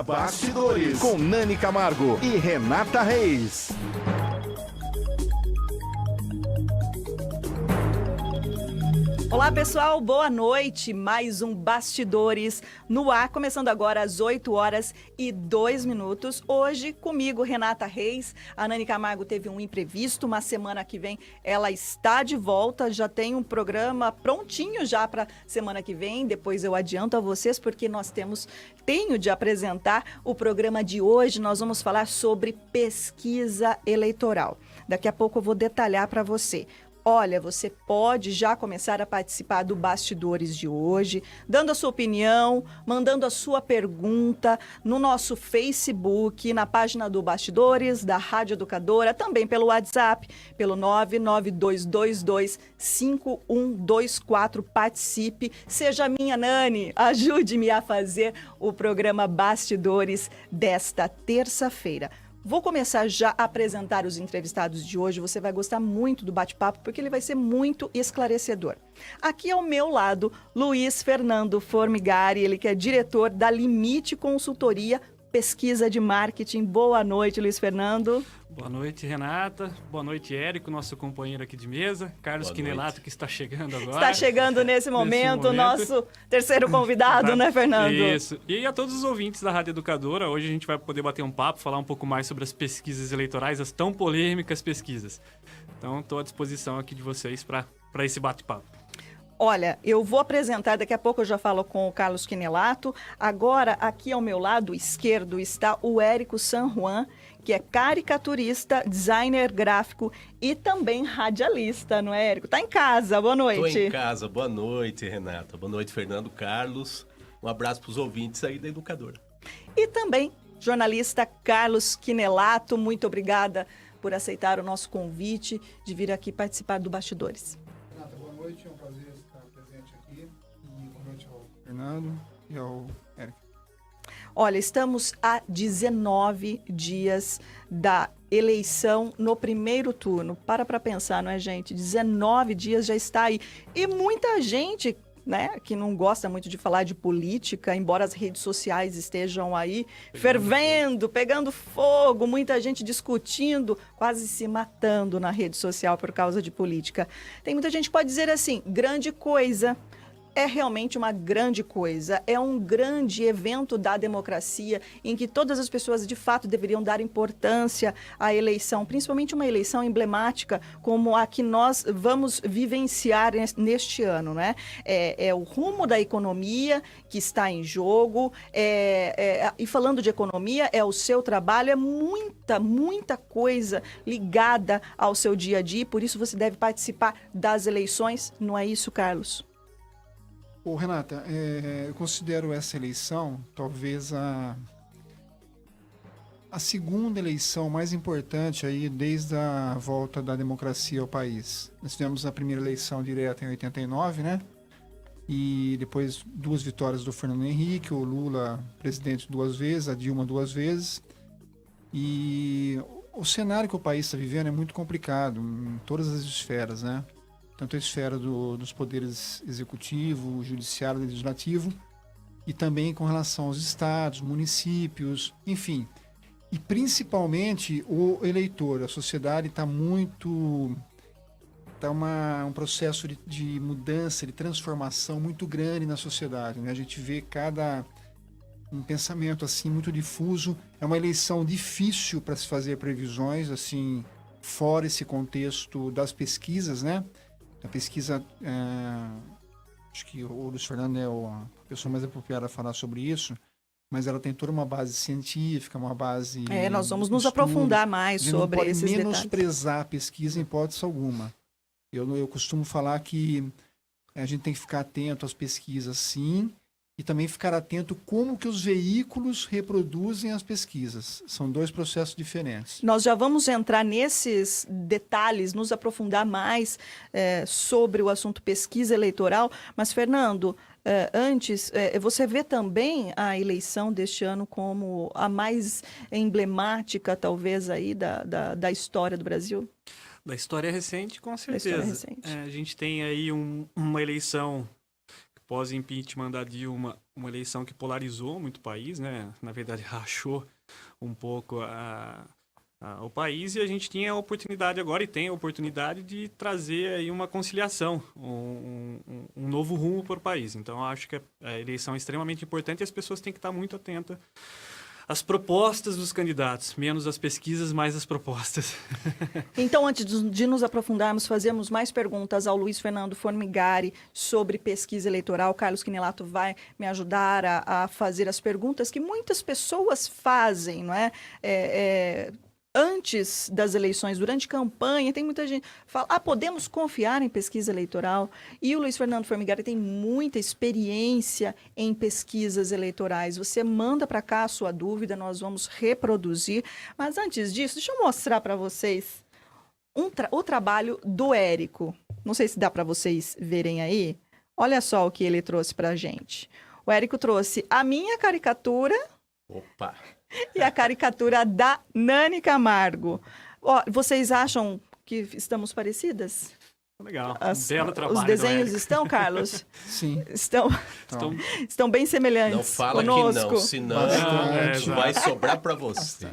Bastidores, com Nani Camargo e Renata Reis. Olá pessoal, boa noite, mais um Bastidores no ar, começando agora às 8h02. Hoje comigo Renata Reis, a Nani Camargo teve um imprevisto, uma semana que vem ela está de volta, já tem um programa prontinho já para semana que vem, depois eu adianto a vocês porque tenho de apresentar o programa de hoje, nós vamos falar sobre pesquisa eleitoral. Daqui a pouco eu vou detalhar para você. Olha, você pode já começar a participar do Bastidores de hoje, dando a sua opinião, mandando a sua pergunta no nosso Facebook, na página do Bastidores, da Rádio Educadora, também pelo WhatsApp, pelo 992225124. Participe, seja minha Nani, ajude-me a fazer o programa Bastidores desta terça-feira. Vou começar já a apresentar os entrevistados de hoje. Você vai gostar muito do bate-papo, porque ele vai ser muito esclarecedor. Aqui ao meu lado, Luiz Fernando Formigari, ele que é diretor da Limite Consultoria Pesquisa de Marketing. Boa noite, Luiz Fernando. Boa noite, Renata. Boa noite, Érico, nosso companheiro aqui de mesa. Carlos Quinelato, que está chegando agora. Está chegando nesse momento, nosso terceiro convidado, né, Fernando? Isso. E a todos os ouvintes da Rádio Educadora, hoje a gente vai poder bater um papo, falar um pouco mais sobre as pesquisas eleitorais, as tão polêmicas pesquisas. Então, estou à disposição aqui de vocês para esse bate-papo. Olha, eu vou apresentar, daqui a pouco eu já falo com o Carlos Quinelato. Agora, aqui ao meu lado esquerdo está o Érico San Juan, que é caricaturista, designer gráfico e também radialista, não é, Érico? Tá em casa, boa noite. Estou em casa, boa noite, Renata. Boa noite, Fernando, Carlos. Um abraço para os ouvintes aí da Educadora. E também jornalista Carlos Quinelato, muito obrigada por aceitar o nosso convite de vir aqui participar do Bastidores. Renata, boa noite, é um prazer estar presente aqui. E boa noite ao Fernando e ao Érico. Olha, estamos a 19 dias da eleição no primeiro turno. Para pensar, não é, gente? 19 dias já está aí. E muita gente, né, que não gosta muito de falar de política, embora as redes sociais estejam aí fervendo, pegando fogo, muita gente discutindo, quase se matando na rede social por causa de política. Tem muita gente que pode dizer assim, grande coisa. É realmente uma grande coisa, é um grande evento da democracia em que todas as pessoas de fato deveriam dar importância à eleição, principalmente uma eleição emblemática como a que nós vamos vivenciar neste ano, né? É o rumo da economia que está em jogo, e falando de economia, é o seu trabalho, é muita coisa ligada ao seu dia a dia, por isso você deve participar das eleições, não é isso, Carlos? Ô, Renata, eu considero essa eleição talvez a segunda eleição mais importante aí desde a volta da democracia ao país. Nós tivemos a primeira eleição direta em 89, né? E depois 2 vitórias do Fernando Henrique, o Lula presidente 2 vezes, a Dilma 2 vezes. E o cenário que o país está vivendo é muito complicado em todas as esferas, né? Tanto a esfera dos poderes executivo, judiciário, legislativo, e também com relação aos estados, municípios, enfim. E principalmente o eleitor, a sociedade está um processo de mudança, de transformação muito grande na sociedade, né? A gente vê um pensamento assim muito difuso. É uma eleição difícil para se fazer previsões, assim, fora esse contexto das pesquisas, né? A pesquisa, acho que o Luiz Fernando é a pessoa mais apropriada a falar sobre isso, mas ela tem toda uma base científica, uma base... nós vamos nos aprofundar mais sobre esses detalhes. Não pode menosprezar a pesquisa em hipótese alguma. Eu costumo falar que a gente tem que ficar atento às pesquisas, sim, e também ficar atento como que os veículos reproduzem as pesquisas. São 2 processos diferentes. Nós já vamos entrar nesses detalhes, nos aprofundar mais sobre o assunto pesquisa eleitoral. Mas, Fernando, antes, você vê também a eleição deste ano como a mais emblemática, talvez, aí da história do Brasil? Da história recente, com certeza. Da história recente. A gente tem aí uma eleição pós-impeachment da Dilma, uma eleição que polarizou muito o país, né? Na verdade, rachou um pouco o país, e a gente tinha a oportunidade agora, e tem a oportunidade de trazer aí uma conciliação, um novo rumo para o país. Então, eu acho que a eleição é extremamente importante e as pessoas têm que estar muito atentas às propostas dos candidatos, menos as pesquisas, mais as propostas. Então, antes de nos aprofundarmos, fazemos mais perguntas ao Luiz Fernando Formigari sobre pesquisa eleitoral. Carlos Quinelato vai me ajudar a fazer as perguntas que muitas pessoas fazem, não é? Antes das eleições, durante campanha, tem muita gente que fala, podemos confiar em pesquisa eleitoral? E o Luiz Fernando Formigari tem muita experiência em pesquisas eleitorais. Você manda para cá a sua dúvida, nós vamos reproduzir. Mas antes disso, deixa eu mostrar para vocês o trabalho do Érico. Não sei se dá para vocês verem aí. Olha só o que ele trouxe para a gente. O Érico trouxe a minha caricatura. Opa! E a caricatura da Nani Camargo. Vocês acham que estamos parecidas? Legal, belo trabalho. Os desenhos estão, Carlos? Sim. Estão bem semelhantes. Não fala conosco. que não, senão vai sobrar para você.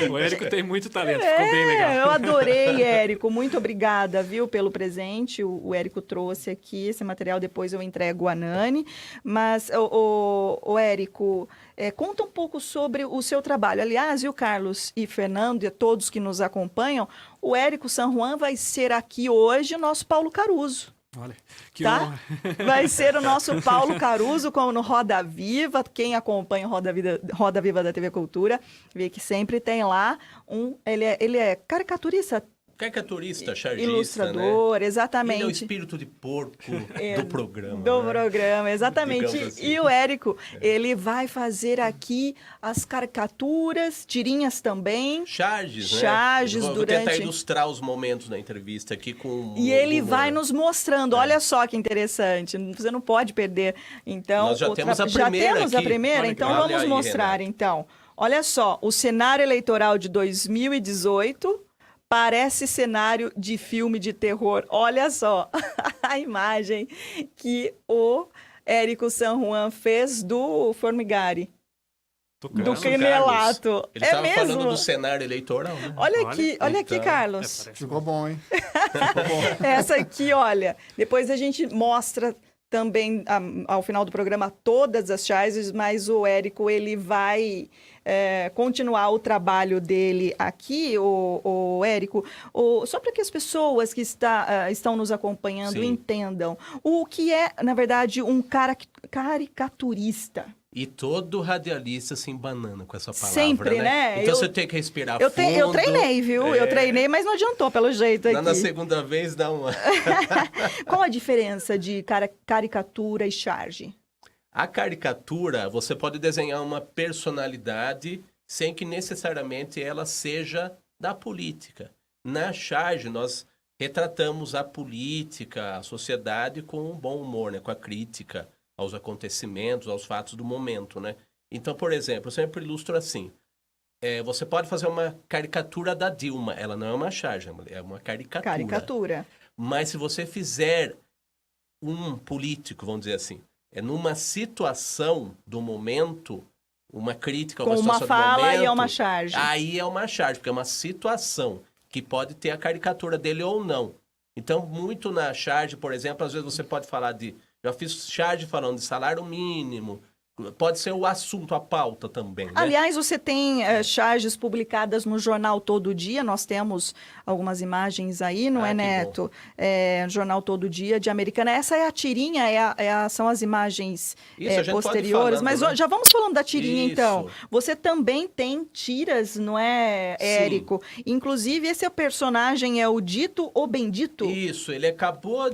O Érico tem muito talento, ficou bem legal. Eu adorei, Érico. Muito obrigada, viu, pelo presente. O Érico trouxe aqui esse material, depois eu entrego a Nani. Mas, o Érico, conta um pouco sobre o seu trabalho. Aliás, o Carlos e Fernando e todos que nos acompanham, o Érico San Juan vai ser aqui hoje o nosso Paulo Caruso. Olha, que tá? honra. Vai ser o nosso Paulo Caruso, como no Roda Viva. Quem acompanha o Roda Viva da TV Cultura, vê que sempre tem lá ele é caricaturista. Caricaturista, chargista, ilustrador, né? exatamente. Ele é o espírito de porco do programa. Do programa, exatamente. Assim. E o Érico, ele vai fazer aqui as caricaturas, tirinhas também. Charges, né? Charges Vou durante... tentar ilustrar os momentos da entrevista aqui com... E ele vai nos mostrando, olha só que interessante, você não pode perder. Então, nós já temos a primeira Já temos a aqui. primeira? Olha, Então, olha vamos aí, mostrar, Renato. então. Olha só, o cenário eleitoral de 2018... parece cenário de filme de terror. Olha só a imagem que o Érico San Juan fez do Formigari. Do Quinelato. Ele é estava mesmo? falando do cenário eleitoral, né? Olha aqui, então, Carlos. Ficou bom, hein? Essa aqui, olha. Depois a gente mostra também, ao final do programa, todas as charges, mas o Érico, ele vai... continuar o trabalho dele aqui, o Érico, só para que as pessoas que estão nos acompanhando Sim. entendam o que é, na verdade, um caricaturista. E todo radialista se embanana com essa palavra, Sempre, né? Então você tem que respirar Eu fundo. treinei, viu? Eu treinei, mas não adiantou pelo jeito aqui. Na segunda vez dá uma... Qual a diferença de caricatura e charge? A caricatura, você pode desenhar uma personalidade sem que necessariamente ela seja da política. Na charge, nós retratamos a política, a sociedade com um bom humor, né? Com a crítica aos acontecimentos, aos fatos do momento, né? Então, por exemplo, eu sempre ilustro assim. Você pode fazer uma caricatura da Dilma. Ela não é uma charge, é uma caricatura. Caricatura. Mas se você fizer um político, vamos dizer assim, numa situação do momento, uma crítica a Com uma uma situação do fala momento, e é uma charge. aí é uma charge, porque é uma situação que pode ter a caricatura dele ou não. Então, muito na charge, por exemplo, às vezes você pode falar de... Já fiz charge falando de salário mínimo. Pode ser o assunto, a pauta também, né? Aliás, você tem charges publicadas no jornal Todo Dia. Nós temos algumas imagens aí, não é, que Neto? Jornal Todo Dia de Americana. Essa é a tirinha, são as imagens Isso, a gente pode posteriores. falando, Mas né? já vamos falando da tirinha, Isso. então. Você também tem tiras, não é, Érico? Inclusive, esse personagem é o Dito ou Bendito? Isso, ele acabou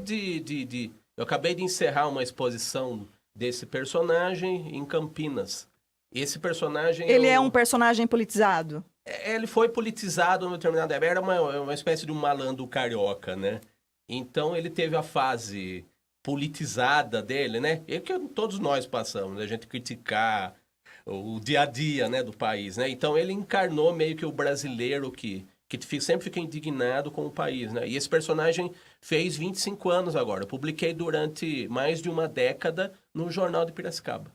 Eu acabei de encerrar uma exposição desse personagem em Campinas. Esse personagem... Ele é um personagem politizado? Ele foi politizado numa determinada época. Era uma espécie de um malandro carioca, né? Então, ele teve a fase politizada dele, né? E que todos nós passamos, né? A gente criticar o dia a dia, né, do país, né? Então, ele encarnou meio que o brasileiro que sempre fica indignado com o país, né? E esse personagem fez 25 anos agora. Eu publiquei durante mais de uma década no Jornal de Piracicaba.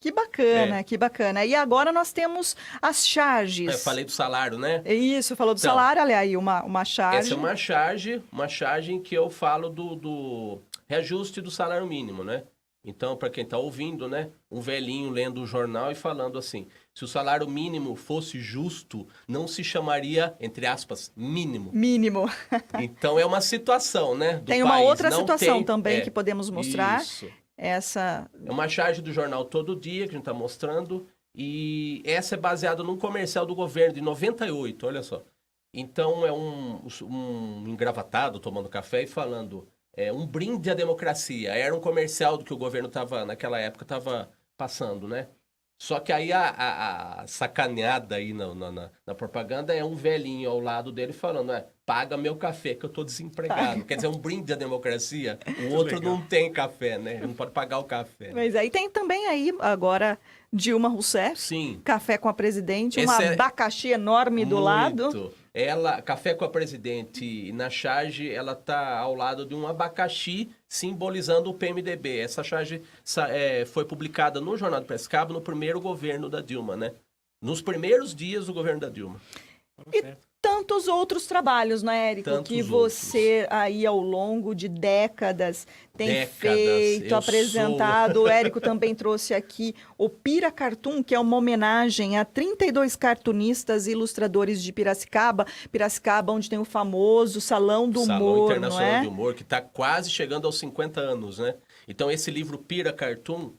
Que bacana, que bacana. E agora nós temos as charges. Falei do salário, né? Isso, falou do Então, salário, olha aí, uma charge. Essa é uma charge em que eu falo do reajuste do salário mínimo, né? Então, para quem está ouvindo, né? Um velhinho lendo o jornal e falando assim, se o salário mínimo fosse justo, não se chamaria, entre aspas, mínimo. Mínimo. Então, é uma situação, né? Do Tem uma país. outra Não situação tem- também que podemos mostrar. Isso. Essa. É uma charge do jornal Todo Dia que a gente está mostrando. E essa é baseada num comercial do governo de 98, olha só. Então é um engravatado tomando café e falando um brinde à democracia. Era um comercial do que o governo naquela época estava passando, né? Só que aí a sacaneada aí na propaganda é um velhinho ao lado dele falando, paga meu café que eu tô desempregado. Quer dizer, um brinde à democracia. O outro legal. não tem café, né? Ele não pode pagar o café. Mas aí tem também aí agora Dilma Rousseff, Sim. café com a presidente, Esse um é abacaxi enorme do lado. Muito. Ela, Café com a Presidente, na charge, ela tá ao lado de um abacaxi simbolizando o PMDB. Essa charge foi publicada no Jornal de Piracicaba no primeiro governo da Dilma, né? Nos primeiros dias do governo da Dilma. E tantos outros trabalhos, né, Érico? Tantos Que você aí ao longo de décadas tem feito, eu apresentado. O Érico também trouxe aqui o Pira Cartoon, que é uma homenagem a 32 cartunistas e ilustradores de Piracicaba. Piracicaba, onde tem o famoso Salão do Salão Humor, Internacional não é? de Humor, que está quase chegando aos 50 anos, né? Então, esse livro Pira Cartoon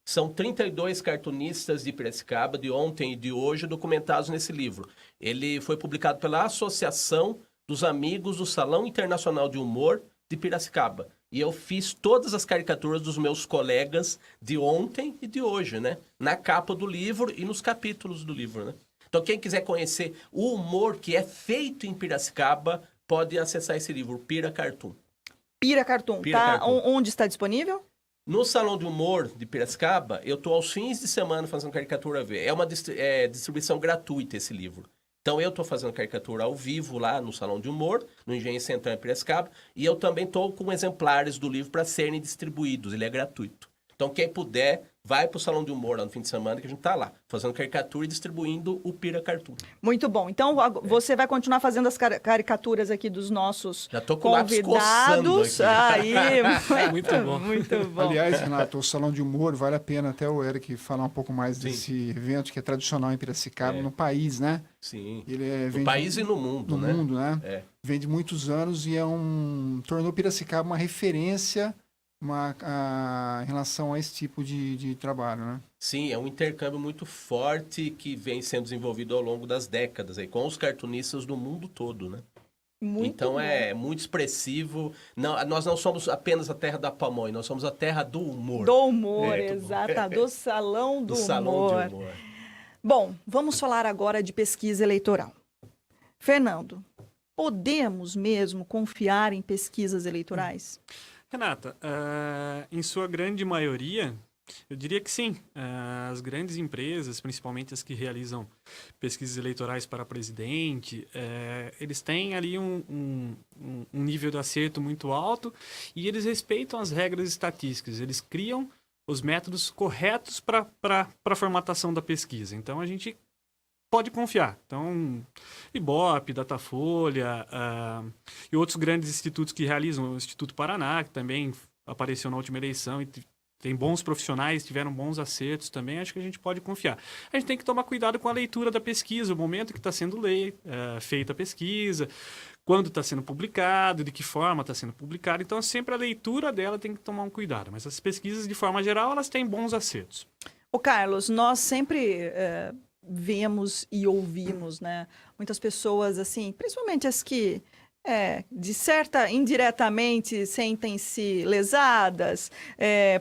são 32 cartunistas de Piracicaba, de ontem e de hoje, documentados nesse livro. Ele foi publicado pela Associação dos Amigos do Salão Internacional de Humor de Piracicaba. E eu fiz todas as caricaturas dos meus colegas de ontem e de hoje, né? Na capa do livro e nos capítulos do livro, né? Então, quem quiser conhecer o humor que é feito em Piracicaba, pode acessar esse livro, Pira Cartoon. Pira Cartoon. Pira Tá? Cartoon. Onde está disponível? No Salão de Humor de Piracicaba, eu estou aos fins de semana fazendo caricatura V. É uma distribuição gratuita esse livro. Então, eu estou fazendo caricatura ao vivo lá no Salão de Humor, no Engenho Central em Piracicaba, e eu também estou com exemplares do livro para serem distribuídos. Ele é gratuito. Então, quem puder, vai para o Salão de Humor lá no fim de semana, que a gente está lá, fazendo caricatura e distribuindo o Pira Cartoon. Muito bom. Então, você vai continuar fazendo as caricaturas aqui dos nossos Já tô com o lápis coçando convidados. aqui. Aí, Muito bom. Muito bom. Aliás, Renato, o Salão de Humor, vale a pena até o Eric falar um pouco mais Sim. desse evento que é tradicional em Piracicaba, no país, né? Sim. Ele No país e no mundo, no né? mundo, né? É. Vem de muitos anos e tornou Piracicaba uma referência em relação a esse tipo de trabalho, né? Sim, é um intercâmbio muito forte que vem sendo desenvolvido ao longo das décadas aí, com os cartunistas do mundo todo, né? Muito Então bom. é muito expressivo. Não, nós não somos apenas a terra da pamonha, nós somos a terra do humor. Do humor, É, muito bom. exata, do Salão do Do Salão Humor. de Humor. Bom, vamos falar agora de pesquisa eleitoral. Fernando, podemos mesmo confiar em pesquisas eleitorais? Renata, em sua grande maioria, eu diria que sim. As grandes empresas, principalmente as que realizam pesquisas eleitorais para presidente, eles têm ali um nível de acerto muito alto e eles respeitam as regras estatísticas. Eles criam os métodos corretos para a formatação da pesquisa. Então, a gente pode confiar. Então, Ibope, Datafolha e outros grandes institutos que realizam, o Instituto Paraná, que também apareceu na última eleição e tem bons profissionais, tiveram bons acertos também, acho que a gente pode confiar. A gente tem que tomar cuidado com a leitura da pesquisa, o momento que está sendo feita a pesquisa, quando está sendo publicado, de que forma está sendo publicado. Então, sempre a leitura dela tem que tomar um cuidado. Mas as pesquisas, de forma geral, elas têm bons acertos. Ô, Carlos, nós sempre vemos e ouvimos, né? Muitas pessoas, assim, principalmente as que indiretamente sentem-se lesadas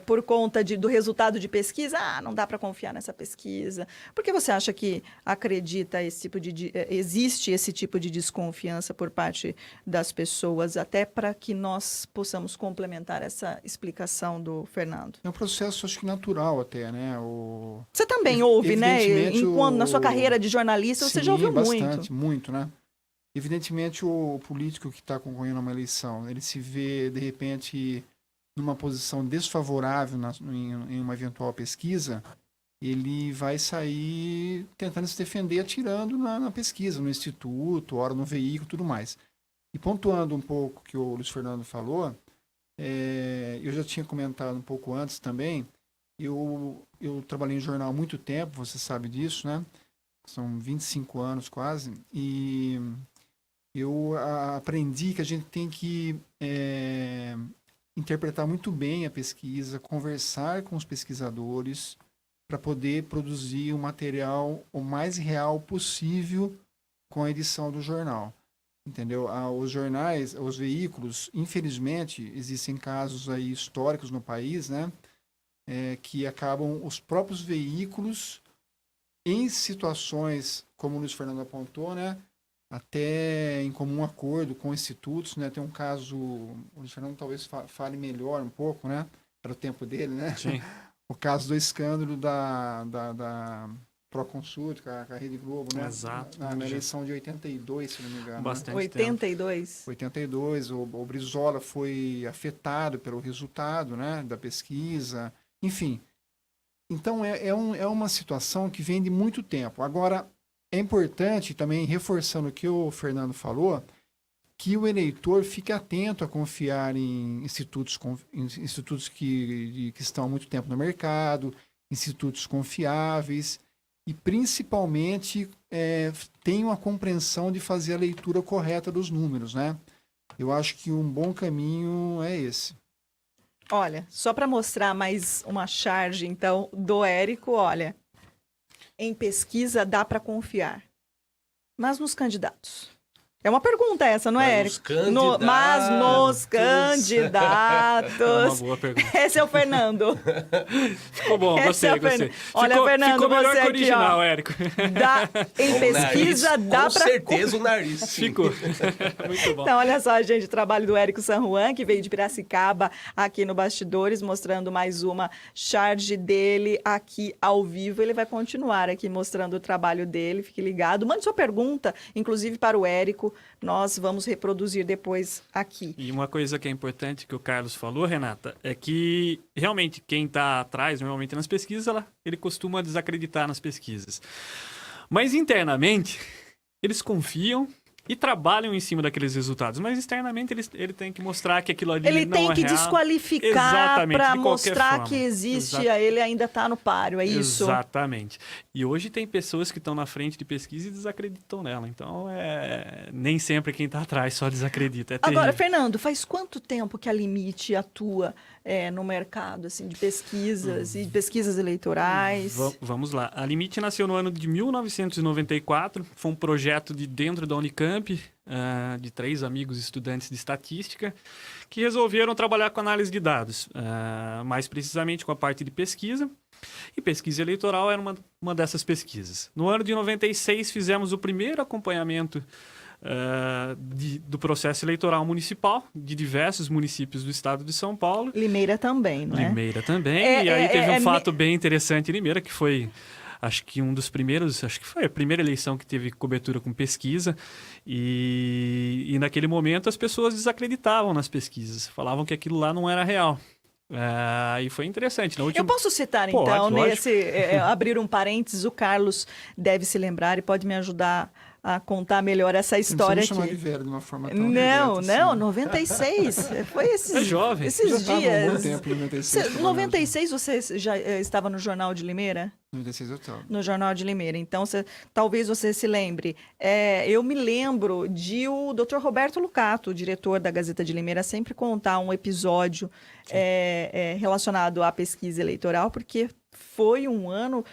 por conta do resultado de pesquisa. Não dá para confiar nessa pesquisa. Por que você acha que existe esse tipo de desconfiança por parte das pessoas, até para que nós possamos complementar essa explicação do Fernando? É um processo, acho que natural até, né? Você também ouve, né? Evidentemente, Na sua carreira de jornalista, você já ouviu bastante, muito, né? Evidentemente, o político que está concorrendo a uma eleição, ele se vê, de repente, numa posição desfavorável em uma eventual pesquisa, ele vai sair tentando se defender, atirando na pesquisa, no instituto, ora no veículo e tudo mais. E pontuando um pouco o que o Luiz Fernando falou, eu já tinha comentado um pouco antes também, eu trabalhei em jornal há muito tempo, você sabe disso, né? São 25 anos quase, e eu aprendi que a gente tem que interpretar muito bem a pesquisa, conversar com os pesquisadores para poder produzir um material o mais real possível com a edição do jornal. Entendeu? Os jornais, os veículos, infelizmente, existem casos aí históricos no país, né? Que acabam os próprios veículos em situações, como o Luiz Fernando apontou, né? Até em comum acordo com institutos, né? Tem um caso, o Luiz Fernando talvez fale melhor um pouco, né? Para o tempo dele, né? Sim. O caso do escândalo da Proconsult, com a Rede Globo, né? Exato. Na eleição de 82, se não me engano. Bastante né? 82. 82, o Brizola foi afetado pelo resultado, né? Da pesquisa, enfim. Então, é uma situação que vem de muito tempo. Agora, é importante também, reforçando o que o Fernando falou, que o eleitor fique atento a confiar em institutos que estão há muito tempo no mercado, institutos confiáveis, e principalmente tenham a compreensão de fazer a leitura correta dos números, né? Eu acho que um bom caminho é esse. Olha, só para mostrar mais uma charge, então, do Érico, olha, em pesquisa dá para confiar, mas nos candidatos? É uma pergunta essa, não é, Érico? Mas nos candidatos. É uma boa pergunta. Esse é o Fernando. Ficou bom, gostei. Olha, Fernando, ficou melhor você que o original, aqui, ó. Érico. Em pesquisa dá com para... certeza o nariz. Sim. Ficou. Muito bom. Então, olha só, gente, o trabalho do Érico San Juan, que veio de Piracicaba aqui no Bastidores, mostrando mais uma charge dele aqui ao vivo. Ele vai continuar aqui mostrando o trabalho dele, fique ligado. Mande sua pergunta, inclusive para o Érico, nós vamos reproduzir depois aqui. E uma coisa que é importante que o Carlos falou, Renata, é que realmente quem está atrás, normalmente nas pesquisas, ele costuma desacreditar nas pesquisas. Mas internamente, eles confiam e trabalham em cima daqueles resultados. Mas externamente ele tem que mostrar que aquilo ali não é real. Ele tem que desqualificar para mostrar forma. que existe, ele ainda está no páreo, é isso? Exatamente. E hoje tem pessoas que estão na frente de pesquisa e desacreditam nela. Então, nem sempre quem está atrás só desacredita. É Agora, terrível. Fernando, faz quanto tempo que a Limite atua no mercado assim, de pesquisas e pesquisas eleitorais? Vamos lá. A Limite nasceu no ano de 1994. Foi um projeto de dentro da Unicamp, de 3 amigos estudantes de estatística, que resolveram trabalhar com análise de dados, mais precisamente com a parte de pesquisa. E pesquisa eleitoral era uma dessas pesquisas. No ano de 96, fizemos o primeiro acompanhamento do processo eleitoral municipal de diversos municípios do estado de São Paulo. Limeira também, não é? Limeira também. E aí teve um fato bem interessante em Limeira, que foi... Acho que foi a primeira eleição que teve cobertura com pesquisa e naquele momento as pessoas desacreditavam nas pesquisas, falavam que aquilo lá não era real. E foi interessante. Eu posso citar, Pode, então, lógico. abrir um parênteses, o Carlos deve se lembrar e pode me ajudar a contar melhor essa história aqui. Não chamar de velho de uma forma tão Não, direta, assim. 96. Foi esses, jovem. esses Já dias. estava há um bom tempo, 96. 96 você já estava no Jornal de Limeira? 96 eu estava. No Jornal de Limeira. Então, talvez você se lembre. Eu me lembro de o Dr. Roberto Lucato, o diretor da Gazeta de Limeira, sempre contar um episódio relacionado à pesquisa eleitoral, porque foi um ano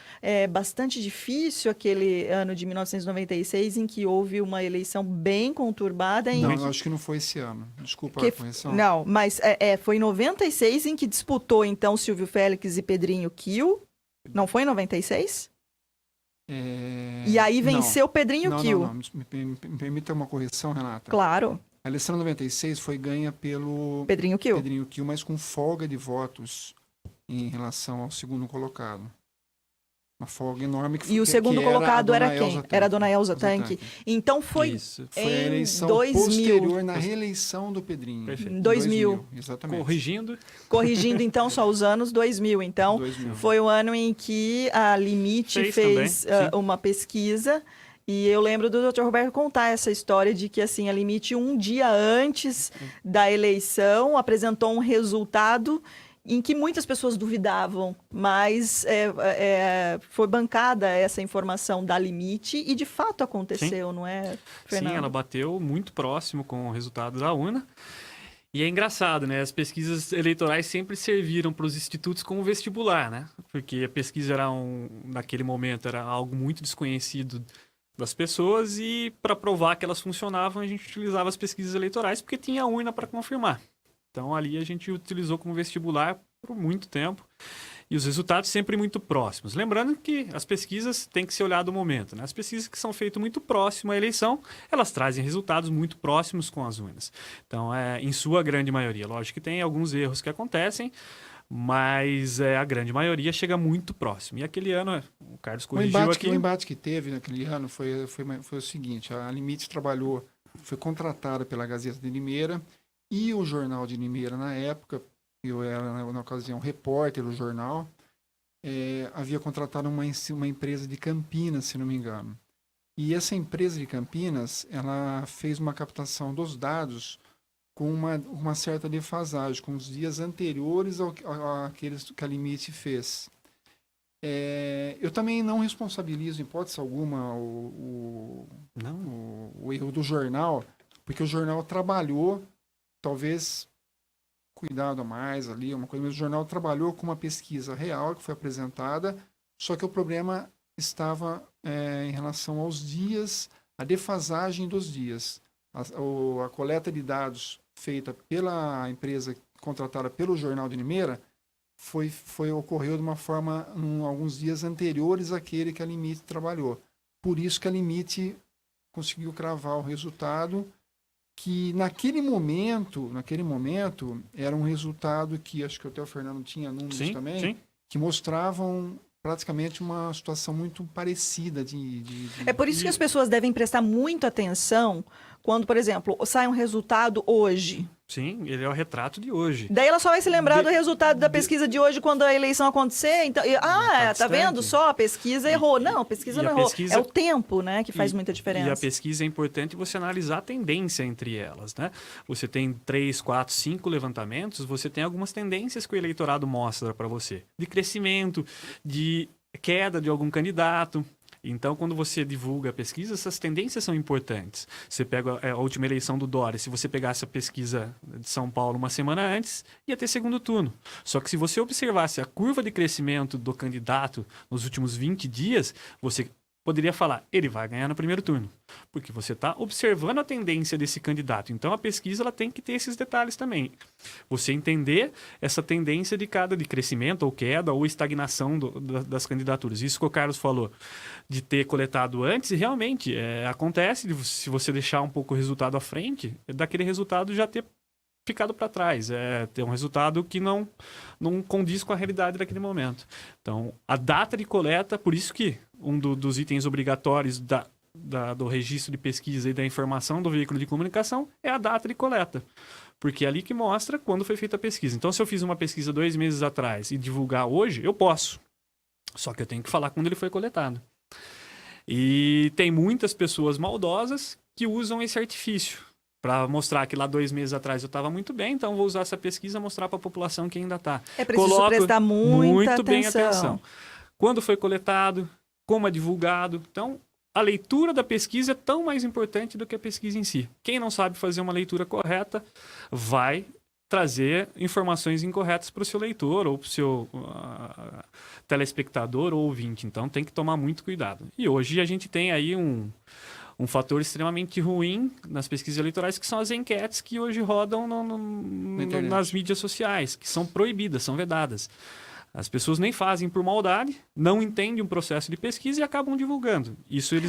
bastante difícil, aquele ano de 1996, em que houve uma eleição bem conturbada. Não, eu acho que não foi esse ano. Desculpa a correção. Não, mas foi em 96 em que disputou, então, Silvio Félix e Pedrinho Kiel. Não foi em 96? E aí venceu Pedrinho Kiel. Não. Me permita uma correção, Renata. Claro. A eleição de 96 foi ganha pelo Pedrinho Kiel. Pedrinho Kiel, mas com folga de votos em relação ao segundo colocado. Uma folga enorme que foi. E o segundo colocado era quem? Era a dona Elza Tanque. Tanque. Então foi Isso. Foi a eleição 2000. posterior na reeleição do Pedrinho. Perfeito. Em 2000. Exatamente. Corrigindo, então só os anos 2000. Então 2000. foi o ano em que a Limite fez também, sim. uma pesquisa. E eu lembro do Dr. Roberto contar essa história de que assim, a Limite, um dia antes da eleição, apresentou um resultado em que muitas pessoas duvidavam, mas foi bancada essa informação da Limite e de fato aconteceu, não é, Fernando? Sim, ela bateu muito próximo com o resultado da urna. E é engraçado, né? As pesquisas eleitorais sempre serviram para os institutos como vestibular, né? Porque a pesquisa era naquele momento era algo muito desconhecido das pessoas e para provar que elas funcionavam a gente utilizava as pesquisas eleitorais porque tinha a urna para confirmar. Então ali a gente utilizou como vestibular por muito tempo e os resultados sempre muito próximos. Lembrando que as pesquisas têm que ser olhado no momento, né? As pesquisas que são feitas muito próximo à eleição, elas trazem resultados muito próximos com as urnas. Então, em sua grande maioria, lógico que tem alguns erros que acontecem, mas a grande maioria chega muito próximo. E aquele ano, o Carlos corrigiu aqui. O embate que teve naquele ano foi o seguinte, a Limite foi contratada pela Gazeta de Limeira e o Jornal de Limeira, na época, eu era, na ocasião, repórter do jornal, havia contratado uma empresa de Campinas, se não me engano. E essa empresa de Campinas, ela fez uma captação dos dados com uma certa defasagem, com os dias anteriores àqueles que a Limite fez. Eu também não responsabilizo, em hipótese alguma, o erro do jornal, porque o jornal trabalhou, talvez cuidado a mais ali, uma coisa, mas o jornal trabalhou com uma pesquisa real que foi apresentada, só que o problema estava em relação aos dias, a defasagem dos dias. A coleta de dados feita pela empresa contratada pelo Jornal de Limeira ocorreu de uma forma alguns dias anteriores àquele que a Limite trabalhou. Por isso que a Limite conseguiu cravar o resultado que naquele momento era um resultado que acho que até o Fernando tinha números também, sim. que mostravam praticamente uma situação muito parecida É por isso que as pessoas devem prestar muita atenção quando, por exemplo, sai um resultado hoje. Sim, ele é o retrato de hoje. Daí ela só vai se lembrar do resultado da pesquisa de hoje quando a eleição acontecer. Então, tá vendo só? A pesquisa errou. Não, a pesquisa não errou. É o tempo, né, que faz muita diferença. E a pesquisa é importante você analisar a tendência entre elas, né? Você tem 3, 4, 5 levantamentos, você tem algumas tendências que o eleitorado mostra para você. De crescimento, de queda de algum candidato. Então, quando você divulga a pesquisa, essas tendências são importantes. Você pega a última eleição do Dória, se você pegasse a pesquisa de São Paulo uma semana antes, ia ter segundo turno. Só que se você observasse a curva de crescimento do candidato nos últimos 20 dias, você poderia falar, ele vai ganhar no primeiro turno. Porque você está observando a tendência desse candidato. Então, a pesquisa ela tem que ter esses detalhes também. Você entender essa tendência de crescimento, ou queda, ou estagnação das candidaturas. Isso que o Carlos falou, de ter coletado antes, e realmente acontece, se você deixar um pouco o resultado à frente, daquele resultado já ter ficado para trás, ter um resultado que não condiz com a realidade daquele momento. Então, a data de coleta, por isso que um dos itens obrigatórios do registro de pesquisa e da informação do veículo de comunicação é a data de coleta, porque é ali que mostra quando foi feita a pesquisa. Então, se eu fiz uma pesquisa 2 meses atrás e divulgar hoje, eu posso, só que eu tenho que falar quando ele foi coletado. E tem muitas pessoas maldosas que usam esse artifício para mostrar que lá 2 meses atrás eu estava muito bem, então vou usar essa pesquisa e mostrar para a população que ainda está. É preciso prestar muita bem atenção. Quando foi coletado, como é divulgado. Então, a leitura da pesquisa é tão mais importante do que a pesquisa em si. Quem não sabe fazer uma leitura correta vai trazer informações incorretas para o seu leitor ou para o seu telespectador ou ouvinte. Então, tem que tomar muito cuidado. E hoje a gente tem aí um fator extremamente ruim nas pesquisas eleitorais, que são as enquetes que hoje rodam nas mídias sociais, que são proibidas, são vedadas. As pessoas nem fazem por maldade, não entendem o processo de pesquisa e acabam divulgando.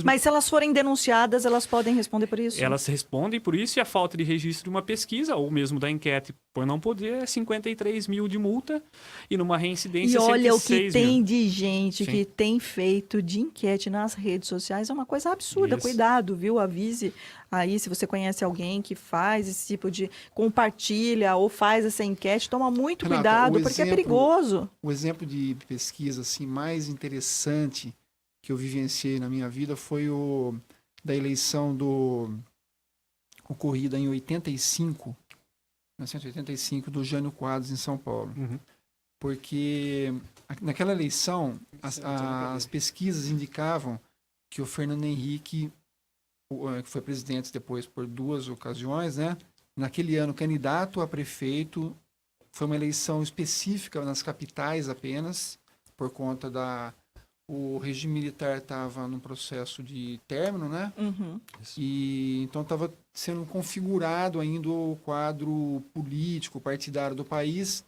Mas se elas forem denunciadas, elas podem responder por isso? Elas respondem por isso, e a falta de registro de uma pesquisa, ou mesmo da enquete por não poder, é 53 mil de multa, e numa reincidência E olha o 106 que tem mil. de gente Sim. que tem feito de enquete nas redes sociais, é uma coisa absurda. Isso. Cuidado, viu? Avise aí se você conhece alguém que faz esse tipo de... compartilha ou faz essa enquete, toma muito Renata, cuidado, o porque é exemplo- perigoso. O exemplo de pesquisa assim, mais interessante que eu vivenciei na minha vida foi o da eleição ocorrida em 1985, do Jânio Quadros em São Paulo. Uhum. Porque naquela eleição as pesquisas indicavam que o Fernando Henrique, que foi presidente depois por 2 ocasiões, né? Naquele ano candidato a prefeito. Foi uma eleição específica nas capitais apenas, por conta o regime militar estava num processo de término, né? Uhum. E então estava sendo configurado ainda o quadro político, partidário do país,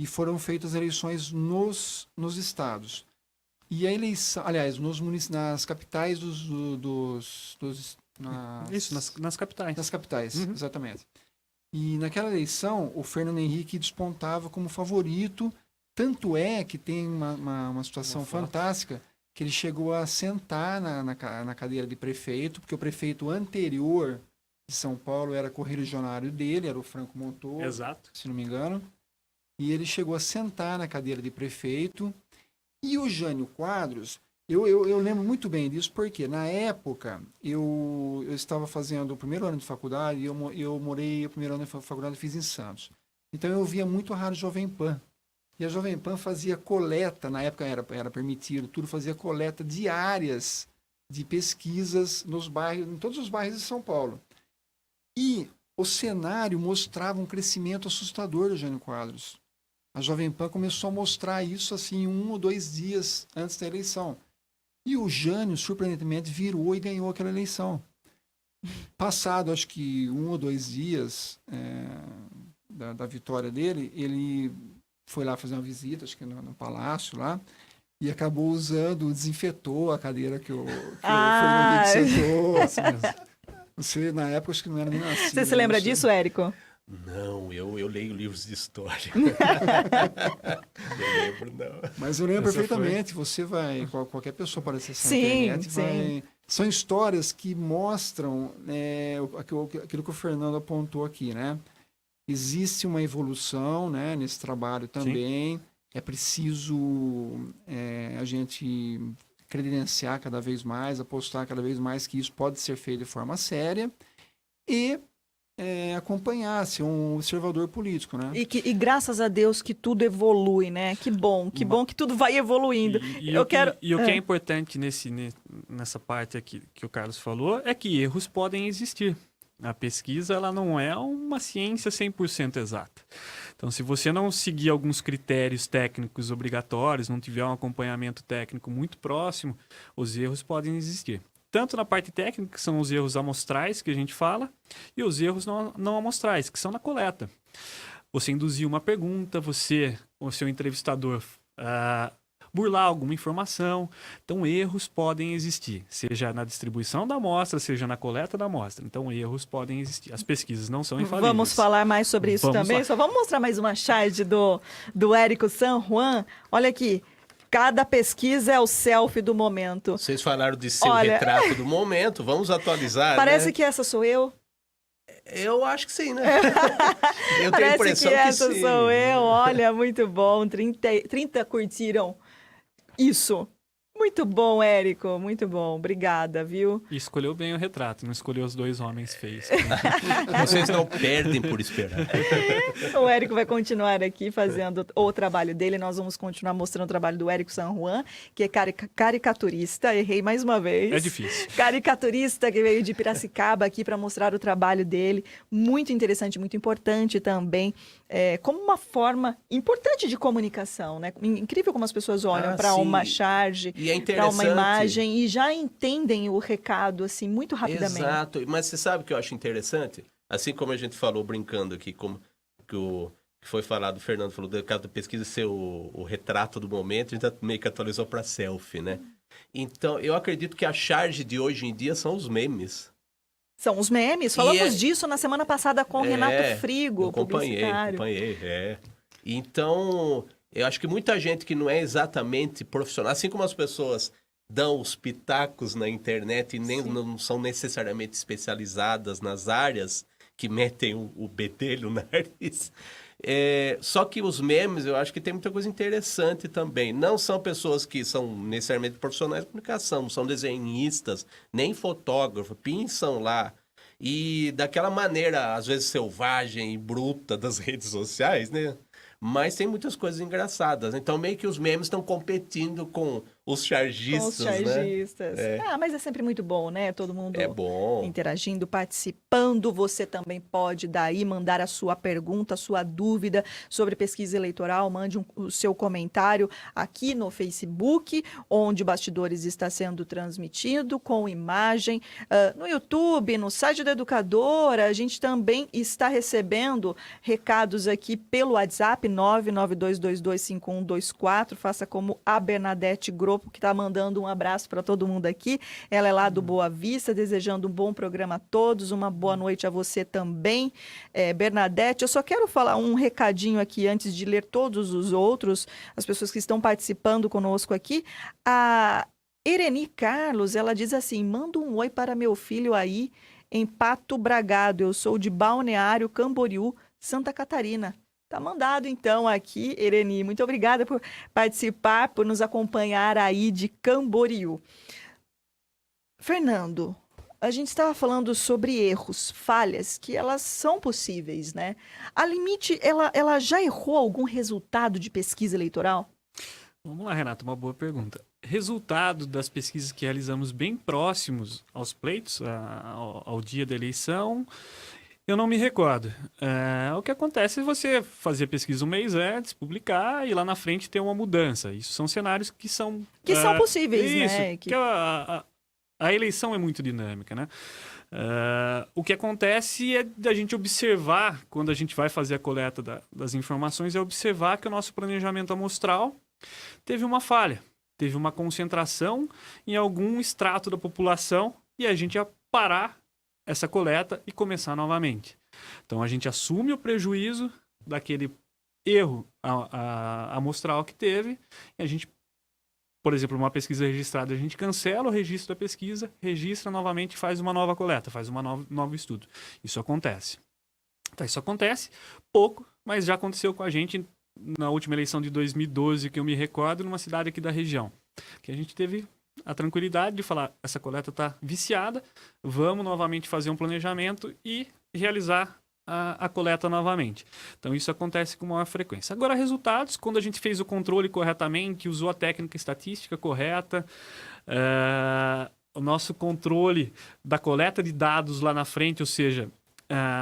e foram feitas eleições nos estados. E a eleição, aliás, nas capitais Isso, nas capitais. nas capitais, Uhum. exatamente. E naquela eleição, o Fernando Henrique despontava como favorito, tanto é que tem uma situação fantástica, que ele chegou a sentar na cadeira de prefeito, porque o prefeito anterior de São Paulo era correligionário dele, era o Franco Montoro, Exato. se não me engano, e ele chegou a sentar na cadeira de prefeito, e o Jânio Quadros, eu lembro muito bem disso, porque na época eu estava fazendo o primeiro ano de faculdade, e eu morei, o primeiro ano de faculdade eu fiz em Santos. Então eu via muito a Rádio Jovem Pan. E a Jovem Pan fazia coleta, na época era permitido, tudo, fazia coleta diárias de pesquisas nos bairros, em todos os bairros de São Paulo. E o cenário mostrava um crescimento assustador do Jânio Quadros. A Jovem Pan começou a mostrar isso assim 1 ou 2 dias antes da eleição. E o Jânio, surpreendentemente, virou e ganhou aquela eleição. Passado, acho que 1 ou 2 dias da vitória dele, ele foi lá fazer uma visita, acho que no palácio lá, e acabou desinfetou a cadeira que o Fernando Henrique sentou. Você, na época, acho que não era nem nascido. Você se lembra disso, Érico? Não, eu leio livros de história. Não lembro, não. Mas eu lembro Essa perfeitamente. Você vai, qualquer pessoa pode acessar Sim, a internet. sim. São histórias que mostram aquilo que o Fernando apontou aqui, né? Existe uma evolução, né, nesse trabalho também. Sim. É preciso a gente credenciar cada vez mais, apostar cada vez mais que isso pode ser feito de forma séria e acompanhar, ser um observador político, né? E graças a Deus que tudo evolui, né? Que bom que tudo vai evoluindo. E o que é importante nessa parte aqui que o Carlos falou é que erros podem existir. A pesquisa ela não é uma ciência 100% exata. Então, se você não seguir alguns critérios técnicos obrigatórios, não tiver um acompanhamento técnico muito próximo, os erros podem existir. Tanto na parte técnica, que são os erros amostrais que a gente fala, e os erros não amostrais, que são na coleta. Você induzir uma pergunta, o seu entrevistador, burlar alguma informação. Então, erros podem existir, seja na distribuição da amostra, seja na coleta da amostra. Então, erros podem existir. As pesquisas não são infalíveis. Vamos falar mais sobre isso também. Só vamos mostrar mais uma charge do Érico San Juan. Olha aqui. Cada pesquisa é o selfie do momento. Vocês falaram de ser o retrato do momento. Vamos atualizar, Parece que essa sou eu. Eu acho que sim, né? Eu tenho Parece a impressão que essa sim. sou eu. Olha, muito bom. 30 curtiram isso. Muito bom, Érico, muito bom. Obrigada, viu? E escolheu bem o retrato, não escolheu os dois homens feios. Vocês não perdem por esperar. O Érico vai continuar aqui fazendo o trabalho dele. Nós vamos continuar mostrando o trabalho do Érico San Juan, que é caricaturista. Errei mais uma vez. É difícil. Caricaturista que veio de Piracicaba aqui para mostrar o trabalho dele. Muito interessante, muito importante também. Como uma forma importante de comunicação, né? Incrível como as pessoas olham para sim. uma charge, E é para uma interessante. imagem e já entendem o recado assim muito rapidamente. Exato. Mas você sabe o que eu acho interessante? Assim como a gente falou brincando aqui, como que foi falado, o Fernando falou do caso da pesquisa ser o retrato do momento, a gente meio que atualizou para selfie, né? Então, eu acredito que a charge de hoje em dia são os memes. São os memes. Falamos disso na semana passada com o Renato Frigo, eu publicitário. acompanhei. Então, eu acho que muita gente que não é exatamente profissional, assim como as pessoas dão os pitacos na internet e nem não são necessariamente especializadas nas áreas que metem o bedelho no nariz. Só que os memes, eu acho que tem muita coisa interessante também. Não são pessoas que são necessariamente profissionais de comunicação, não são desenhistas, nem fotógrafos, pensam lá. E daquela maneira, às vezes, selvagem e bruta das redes sociais, né? Mas tem muitas coisas engraçadas. Então, meio que os memes estão competindo com os chargistas, Com os chargistas. né? Mas é sempre muito bom, né? Todo mundo É bom. interagindo, participando. Você também pode daí mandar a sua pergunta, a sua dúvida sobre pesquisa eleitoral. Mande o seu comentário aqui no Facebook, onde o Bastidores está sendo transmitido com imagem. No YouTube, no site da Educadora, a gente também está recebendo recados aqui pelo WhatsApp 992225124. Faça como a Bernadette Gropo, que está mandando um abraço para todo mundo aqui. Ela é lá do Boa Vista, desejando um bom programa a todos, uma boa noite a você também, Bernadette. Eu só quero falar um recadinho aqui antes de ler todos os outros, as pessoas que estão participando conosco aqui. A Ereni Carlos, ela diz assim: manda um oi para meu filho aí em Pato Bragado. Eu sou de Balneário Camboriú, Santa Catarina. Tá mandado, então, aqui, Ereni. Muito obrigada por participar, por nos acompanhar aí de Camboriú. Fernando, a gente estava falando sobre erros, falhas, que elas são possíveis, né? A Limite, ela já errou algum resultado de pesquisa eleitoral? Vamos lá, Renato, uma boa pergunta. Resultado das pesquisas que realizamos bem próximos aos pleitos, ao dia da eleição, eu não me recordo. O que acontece é você fazer pesquisa um mês antes, publicar e lá na frente ter uma mudança. Isso são cenários que são... Que são possíveis, isso, né? Que a eleição é muito dinâmica, né? O que acontece é da gente observar, quando a gente vai fazer a coleta das informações, é observar que o nosso planejamento amostral teve uma falha, teve uma concentração em algum extrato da população e a gente ia parar essa coleta e começar novamente. Então, a gente assume o prejuízo daquele erro amostral que teve e a gente, por exemplo, uma pesquisa registrada, a gente cancela o registro da pesquisa, registra novamente e faz uma nova coleta, faz um novo estudo. Isso acontece. Então, isso acontece pouco, mas já aconteceu com a gente na última eleição de 2012, que eu me recordo, numa cidade aqui da região, que a gente teve a tranquilidade de falar, essa coleta está viciada, vamos novamente fazer um planejamento e realizar a coleta novamente. Então, isso acontece com maior frequência. Agora, resultados, quando a gente fez o controle corretamente, usou a técnica estatística correta, o nosso controle da coleta de dados lá na frente, ou seja,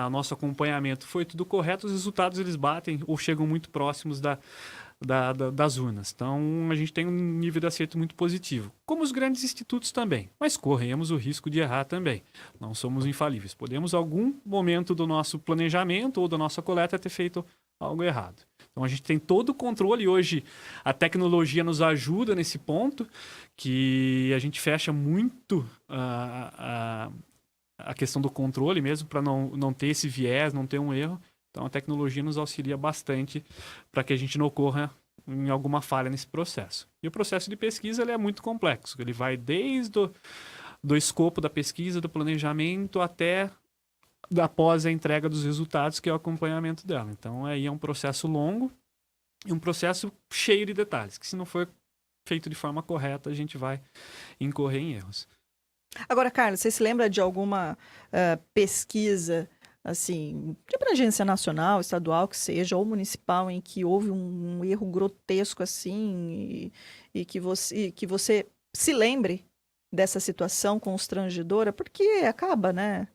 o nosso acompanhamento foi tudo correto, os resultados eles batem ou chegam muito próximos das urnas. Então, a gente tem um nível de acerto muito positivo. Como os grandes institutos também. Mas corremos o risco de errar também. Não somos infalíveis. Podemos, em algum momento do nosso planejamento ou da nossa coleta, ter feito algo errado. Então, a gente tem todo o controle. E hoje, a tecnologia nos ajuda nesse ponto, que a gente fecha muito a questão do controle mesmo, para não ter esse viés, não ter um erro. Então, a tecnologia nos auxilia bastante para que a gente não ocorra em alguma falha nesse processo. E o processo de pesquisa ele é muito complexo. Ele vai desde do escopo da pesquisa, do planejamento, até após a entrega dos resultados, que é o acompanhamento dela. Então, aí é um processo longo e um processo cheio de detalhes, que se não for feito de forma correta, a gente vai incorrer em erros. Agora, Carlos, você se lembra de alguma pesquisa, assim, de abrangência nacional, estadual, que seja, ou municipal, em que houve um erro grotesco assim e que você se lembre dessa situação constrangedora? Porque acaba, né?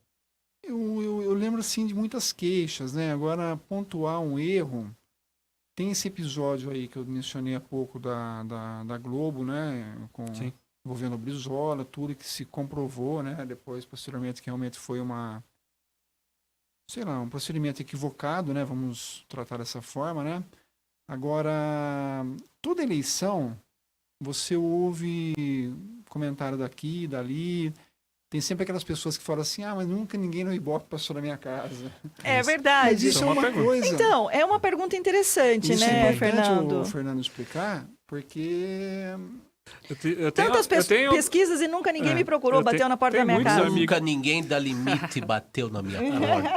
Eu lembro, assim, de muitas queixas, né? Agora, pontuar um erro... Tem esse episódio aí que eu mencionei há pouco da Globo, né? Sim. Envolvendo o Brizola, tudo que se comprovou, né? Depois, posteriormente, que realmente foi um procedimento equivocado, né? Vamos tratar dessa forma, né? Agora, toda eleição, você ouve comentário daqui, dali... Tem sempre aquelas pessoas que falam assim, mas nunca ninguém no Ibope passou na minha casa. É verdade. Mas isso é uma pergunta. coisa... Então, é uma pergunta interessante, Isso né, é importante Fernando? o Fernando explicar, porque... Tantas pesquisas e nunca ninguém me procurou, bateu na porta da minha muitos casa. amigos. Nunca ninguém da Limite bateu na minha porta.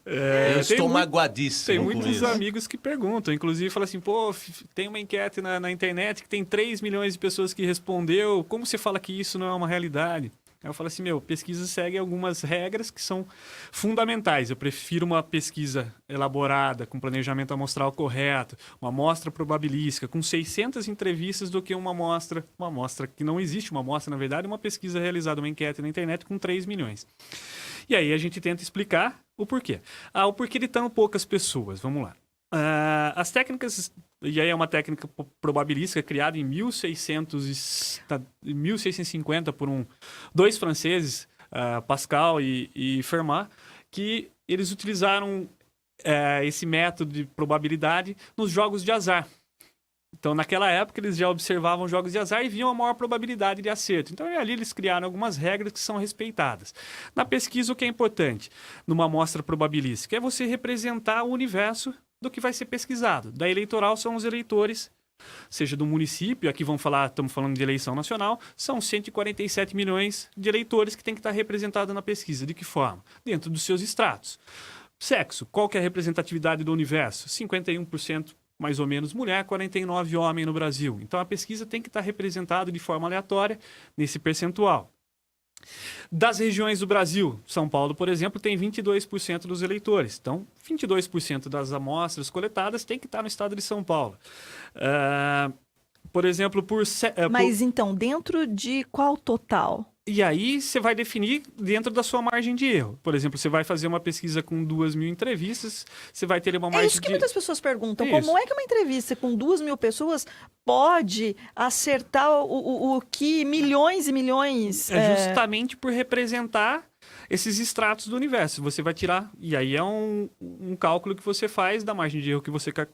É, Eu estou tem magoadíssimo com muitos isso. amigos que perguntam, inclusive falam assim, pô, tem uma enquete na internet que tem 3 milhões de pessoas que respondeu, como você fala que isso não é uma realidade? Aí eu falo assim, pesquisa segue algumas regras que são fundamentais. Eu prefiro uma pesquisa elaborada, com planejamento amostral correto, uma amostra probabilística, com 600 entrevistas, do que uma amostra que não existe, uma amostra, na verdade, uma pesquisa realizada, uma enquete na internet com 3 milhões. E aí a gente tenta explicar o porquê. O porquê de tão poucas pessoas. Vamos lá. As técnicas, e aí é uma técnica probabilística criada em 1650 por dois franceses, Pascal e Fermat, que eles utilizaram esse método de probabilidade nos jogos de azar. Então, naquela época, eles já observavam jogos de azar e viam a maior probabilidade de acerto. Então, ali eles criaram algumas regras que são respeitadas. Na pesquisa, o que é importante numa amostra probabilística é você representar o universo do que vai ser pesquisado. Da eleitoral são os eleitores, seja do município, aqui estamos falando de eleição nacional, são 147 milhões de eleitores que tem que estar representados na pesquisa. De que forma? Dentro dos seus estratos. Sexo, qual que é a representatividade do universo? 51% mais ou menos mulher, 49% homem no Brasil. Então a pesquisa tem que estar representada de forma aleatória nesse percentual. Das regiões do Brasil, São Paulo, por exemplo, tem 22% dos eleitores. Então, 22% das amostras coletadas tem que estar no estado de São Paulo. Por exemplo, Mas então, dentro de qual total? E aí você vai definir dentro da sua margem de erro. Por exemplo, você vai fazer uma pesquisa com 2.000 entrevistas, você vai ter uma margem É isso que muitas pessoas perguntam. Isso. Como é que uma entrevista com 2.000 pessoas pode acertar o que milhões e milhões... Justamente por representar esses estratos do universo. Você vai tirar... E aí é um cálculo que você faz da margem de erro que você quer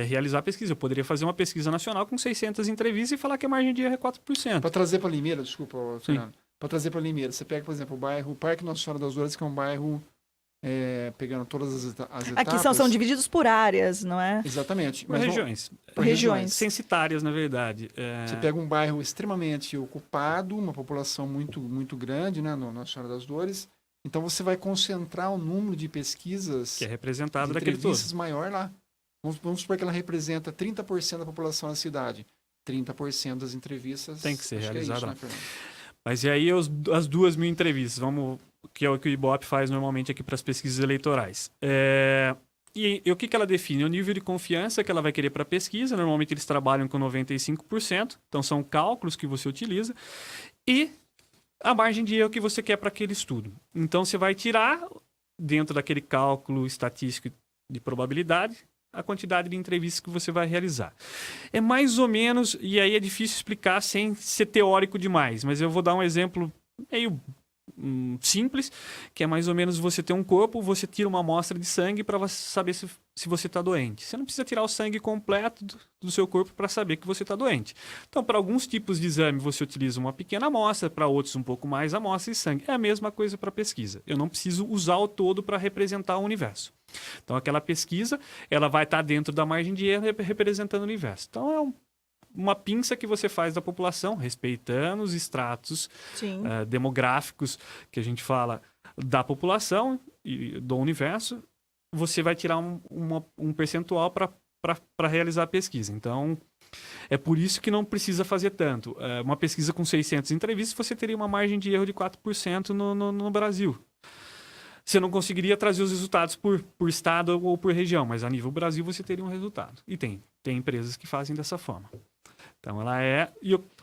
realizar a pesquisa. Eu poderia fazer uma pesquisa nacional com 600 entrevistas e falar que a margem de erro é 4%. Para trazer para Limeira, desculpa, Fernando. Para trazer para Limeira, você pega, por exemplo, o bairro Parque Nossa Senhora das Dores, que é um bairro pegando todas as etapas. Aqui são divididos por áreas, não é? Exatamente. Por regiões. Por regiões. Censitárias, na verdade. Você pega um bairro extremamente ocupado, uma população muito, muito grande, né, no Nossa Senhora das Dores. Então você vai concentrar o número de pesquisas Que é representado de daquele todo. entrevistas maior lá. Vamos supor que ela representa 30% da população da cidade. 30% das entrevistas... Tem que ser realizada lá. né, Fernando? Mas e aí as 2.000 entrevistas, que é o que o Ibope faz normalmente aqui para as pesquisas eleitorais. E o que ela define? O nível de confiança que ela vai querer para a pesquisa. Normalmente eles trabalham com 95%, então são cálculos que você utiliza. E a margem de erro que você quer para aquele estudo. Então você vai tirar, dentro daquele cálculo estatístico de probabilidade, a quantidade de entrevistas que você vai realizar. É mais ou menos, e aí é difícil explicar sem ser teórico demais, mas eu vou dar um exemplo meio simples, que é mais ou menos você ter um corpo, você tira uma amostra de sangue para saber se você está doente. Você não precisa tirar o sangue completo do seu corpo para saber que você está doente. Então, para alguns tipos de exame, você utiliza uma pequena amostra, para outros um pouco mais amostra de sangue. É a mesma coisa para pesquisa. Eu não preciso usar o todo para representar o universo. Então, aquela pesquisa, ela vai estar dentro da margem de erro representando o universo. Então, é uma pinça que você faz da população, respeitando os estratos demográficos que a gente fala da população e do universo, você vai tirar um percentual para realizar a pesquisa. Então, É por isso que não precisa fazer tanto. Uma pesquisa com 600 entrevistas, você teria uma margem de erro de 4% no Brasil. Você não conseguiria trazer os resultados por estado ou por região, mas a nível Brasil você teria um resultado. E tem empresas que fazem dessa forma. Então ela é...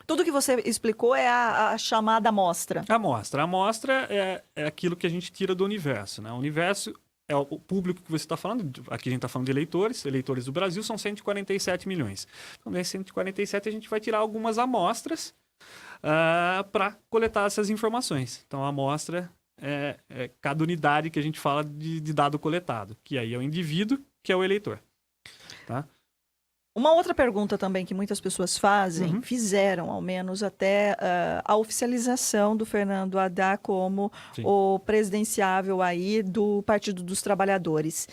Tudo que você explicou é a chamada amostra. A amostra é aquilo que a gente tira do universo, né? O universo é o público que você está falando, aqui a gente está falando de eleitores do Brasil são 147 milhões. Então, desses 147 a gente vai tirar algumas amostras para coletar essas informações. Então, a amostra é cada unidade que a gente fala de dado coletado, que aí é o indivíduo, que é o eleitor. Tá? Uma outra pergunta também que muitas pessoas fizeram ao menos até a oficialização do Fernando Haddad como Sim. o presidenciável aí do Partido dos Trabalhadores.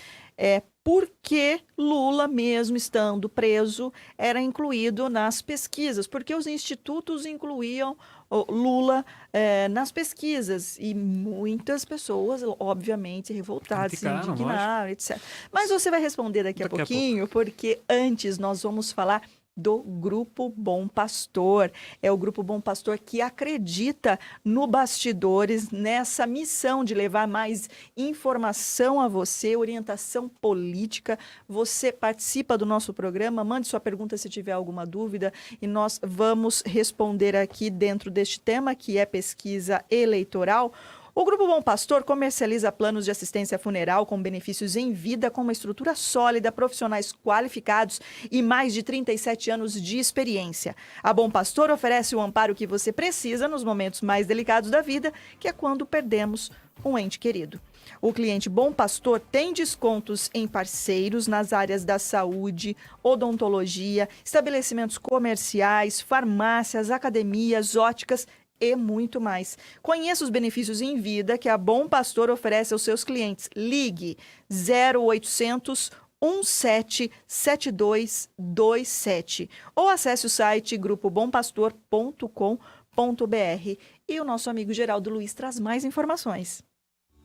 Por que Lula, mesmo estando preso, era incluído nas pesquisas? Porque os institutos incluíam Lula nas pesquisas e muitas pessoas, obviamente, revoltadas, se Criticaram, indignaram, etc. Mas você vai responder daqui a pouquinho, porque antes nós vamos falar do Grupo Bom Pastor. É o Grupo Bom Pastor que acredita no Bastidores, nessa missão de levar mais informação a você, orientação política. Você participa do nosso programa, mande sua pergunta se tiver alguma dúvida e nós vamos responder aqui dentro deste tema, que é pesquisa eleitoral. O Grupo Bom Pastor comercializa planos de assistência funeral com benefícios em vida, com uma estrutura sólida, profissionais qualificados e mais de 37 anos de experiência. A Bom Pastor oferece o amparo que você precisa nos momentos mais delicados da vida, que é quando perdemos um ente querido. O cliente Bom Pastor tem descontos em parceiros nas áreas da saúde, odontologia, estabelecimentos comerciais, farmácias, academias, óticas e muito mais. Conheça os benefícios em vida que a Bom Pastor oferece aos seus clientes. Ligue 0800 17 7227 ou acesse o site grupobompastor.com.br. E o nosso amigo Geraldo Luiz traz mais informações.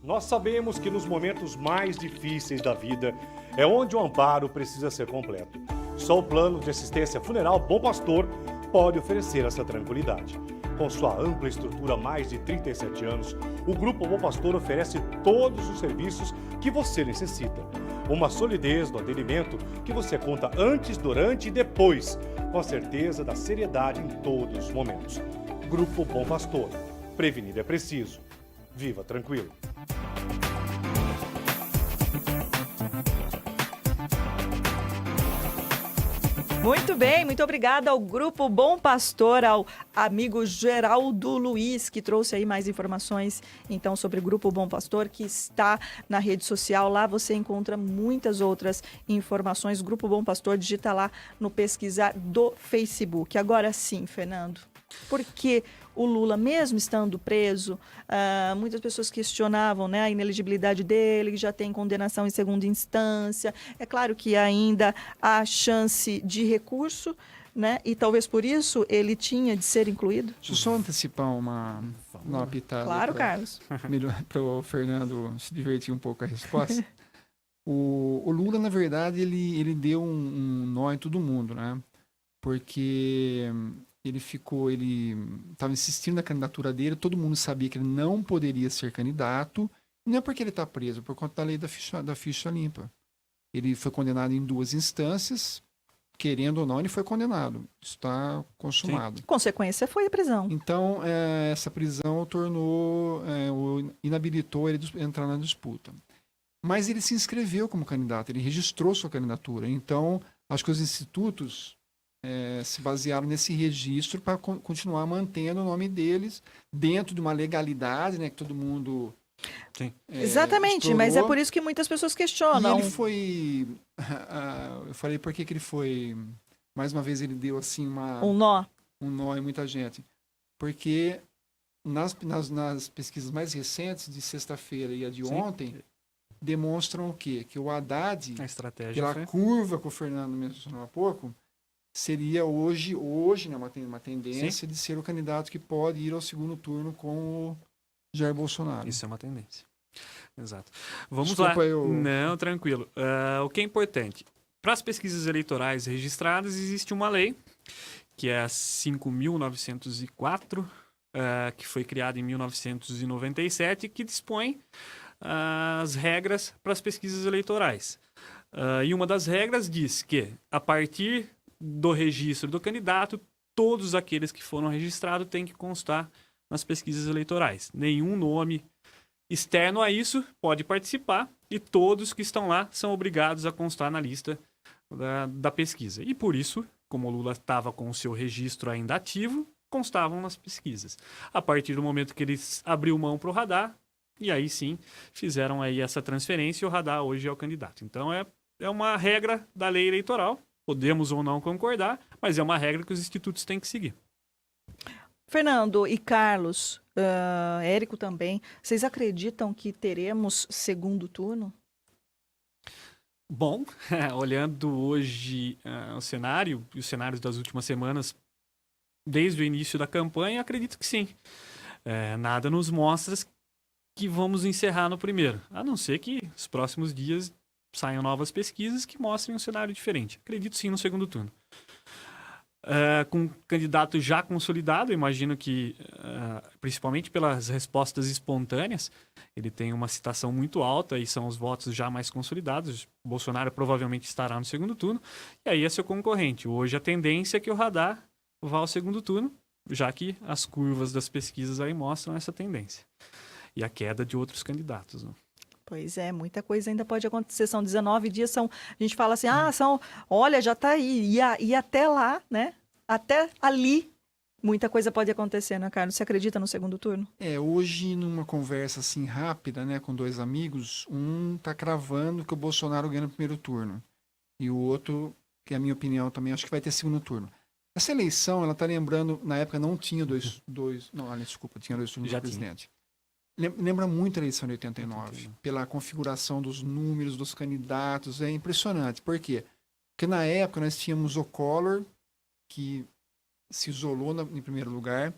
Nós sabemos que nos momentos mais difíceis da vida é onde o amparo precisa ser completo. Só o plano de assistência funeral Bom Pastor pode oferecer essa tranquilidade. Com sua ampla estrutura há mais de 37 anos, o Grupo Bom Pastor oferece todos os serviços que você necessita. Uma solidez no atendimento que você conta antes, durante e depois, com a certeza da seriedade em todos os momentos. Grupo Bom Pastor. Prevenir é preciso. Viva tranquilo. Muito bem, muito obrigada ao Grupo Bom Pastor, ao amigo Geraldo Luiz, que trouxe aí mais informações, então, sobre o Grupo Bom Pastor, que está na rede social. Lá você encontra muitas outras informações. Grupo Bom Pastor, digita lá no pesquisar do Facebook. Agora sim, Fernando, por que o Lula, mesmo estando preso, muitas pessoas questionavam, né, a inelegibilidade dele, que já tem condenação em segunda instância. É claro que ainda há chance de recurso, né, e talvez por isso ele tinha de ser incluído. Deixa eu só antecipar uma pitada. Claro, Carlos. Para o Fernando se divertir um pouco com a resposta. O Lula, na verdade, ele deu um nó em todo mundo, né? Porque ele estava insistindo na candidatura dele, todo mundo sabia que ele não poderia ser candidato, não é porque ele está preso, por conta da lei da ficha limpa. Ele foi condenado em 2 instâncias, querendo ou não, ele foi condenado. Isso está consumado. Sim. Consequência foi a prisão. Então, essa prisão inabilitou ele de entrar na disputa. Mas ele se inscreveu como candidato, ele registrou sua candidatura. Então, acho que os institutos se basearam nesse registro para continuar mantendo o nome deles dentro de uma legalidade, né, que todo mundo... Sim. Exatamente, explorou. Mas é por isso que muitas pessoas questionam. E ele foi... eu falei por que ele foi... Mais uma vez ele deu assim um nó em muita gente. Porque nas pesquisas mais recentes, de sexta-feira e a de ontem, demonstram o quê? Que o Haddad, A estratégia pela curva que o Fernando mencionou há pouco, seria hoje né, uma tendência de ser o candidato que pode ir ao segundo turno com o Jair Bolsonaro. Isso é uma tendência. Exato. Vamos Desculpa, lá. Não, tranquilo. O que é importante? para as pesquisas eleitorais registradas, existe uma lei, que é a 5.904, que foi criada em 1997, que dispõe as regras para as pesquisas eleitorais. E uma das regras diz que, a partir do registro do candidato, todos aqueles que foram registrados têm que constar nas pesquisas eleitorais. Nenhum nome externo a isso pode participar e todos que estão lá são obrigados a constar na lista da pesquisa. E por isso, como o Lula estava com o seu registro ainda ativo, constavam nas pesquisas. A partir do momento que eles abriu mão para o Radar, e aí sim fizeram aí essa transferência e o Radar hoje é o candidato. Então é uma regra da lei eleitoral, podemos ou não concordar, mas é uma regra que os institutos têm que seguir. Fernando e Carlos, Érico também, vocês acreditam que teremos segundo turno? Bom, olhando hoje o cenário e os cenários das últimas semanas, desde o início da campanha, acredito que sim. Nada nos mostra que vamos encerrar no primeiro, a não ser que nos próximos dias saiam novas pesquisas que mostrem um cenário diferente. Acredito sim no segundo turno. Com um candidato já consolidado, imagino que, principalmente pelas respostas espontâneas, ele tem uma citação muito alta e são os votos já mais consolidados. O Bolsonaro provavelmente estará no segundo turno, e aí é seu concorrente. Hoje a tendência é que o Radar vá ao segundo turno, já que as curvas das pesquisas aí mostram essa tendência. E a queda de outros candidatos, né? Pois é, muita coisa ainda pode acontecer. São 19 dias, a gente fala assim, olha, já está aí. E até lá, né? Até ali, muita coisa pode acontecer, né, Carlos? Você acredita no segundo turno? Hoje, numa conversa assim rápida, né, com dois amigos, um está cravando que o Bolsonaro ganha no primeiro turno. E o outro, que é a minha opinião também, acho que vai ter segundo turno. Essa eleição, ela está lembrando, na época não tinha tinha dois turnos Já do presidente. Lembra muito a eleição de 89, pela configuração dos números dos candidatos, é impressionante. Por quê? Porque na época nós tínhamos o Collor, que se isolou em primeiro lugar.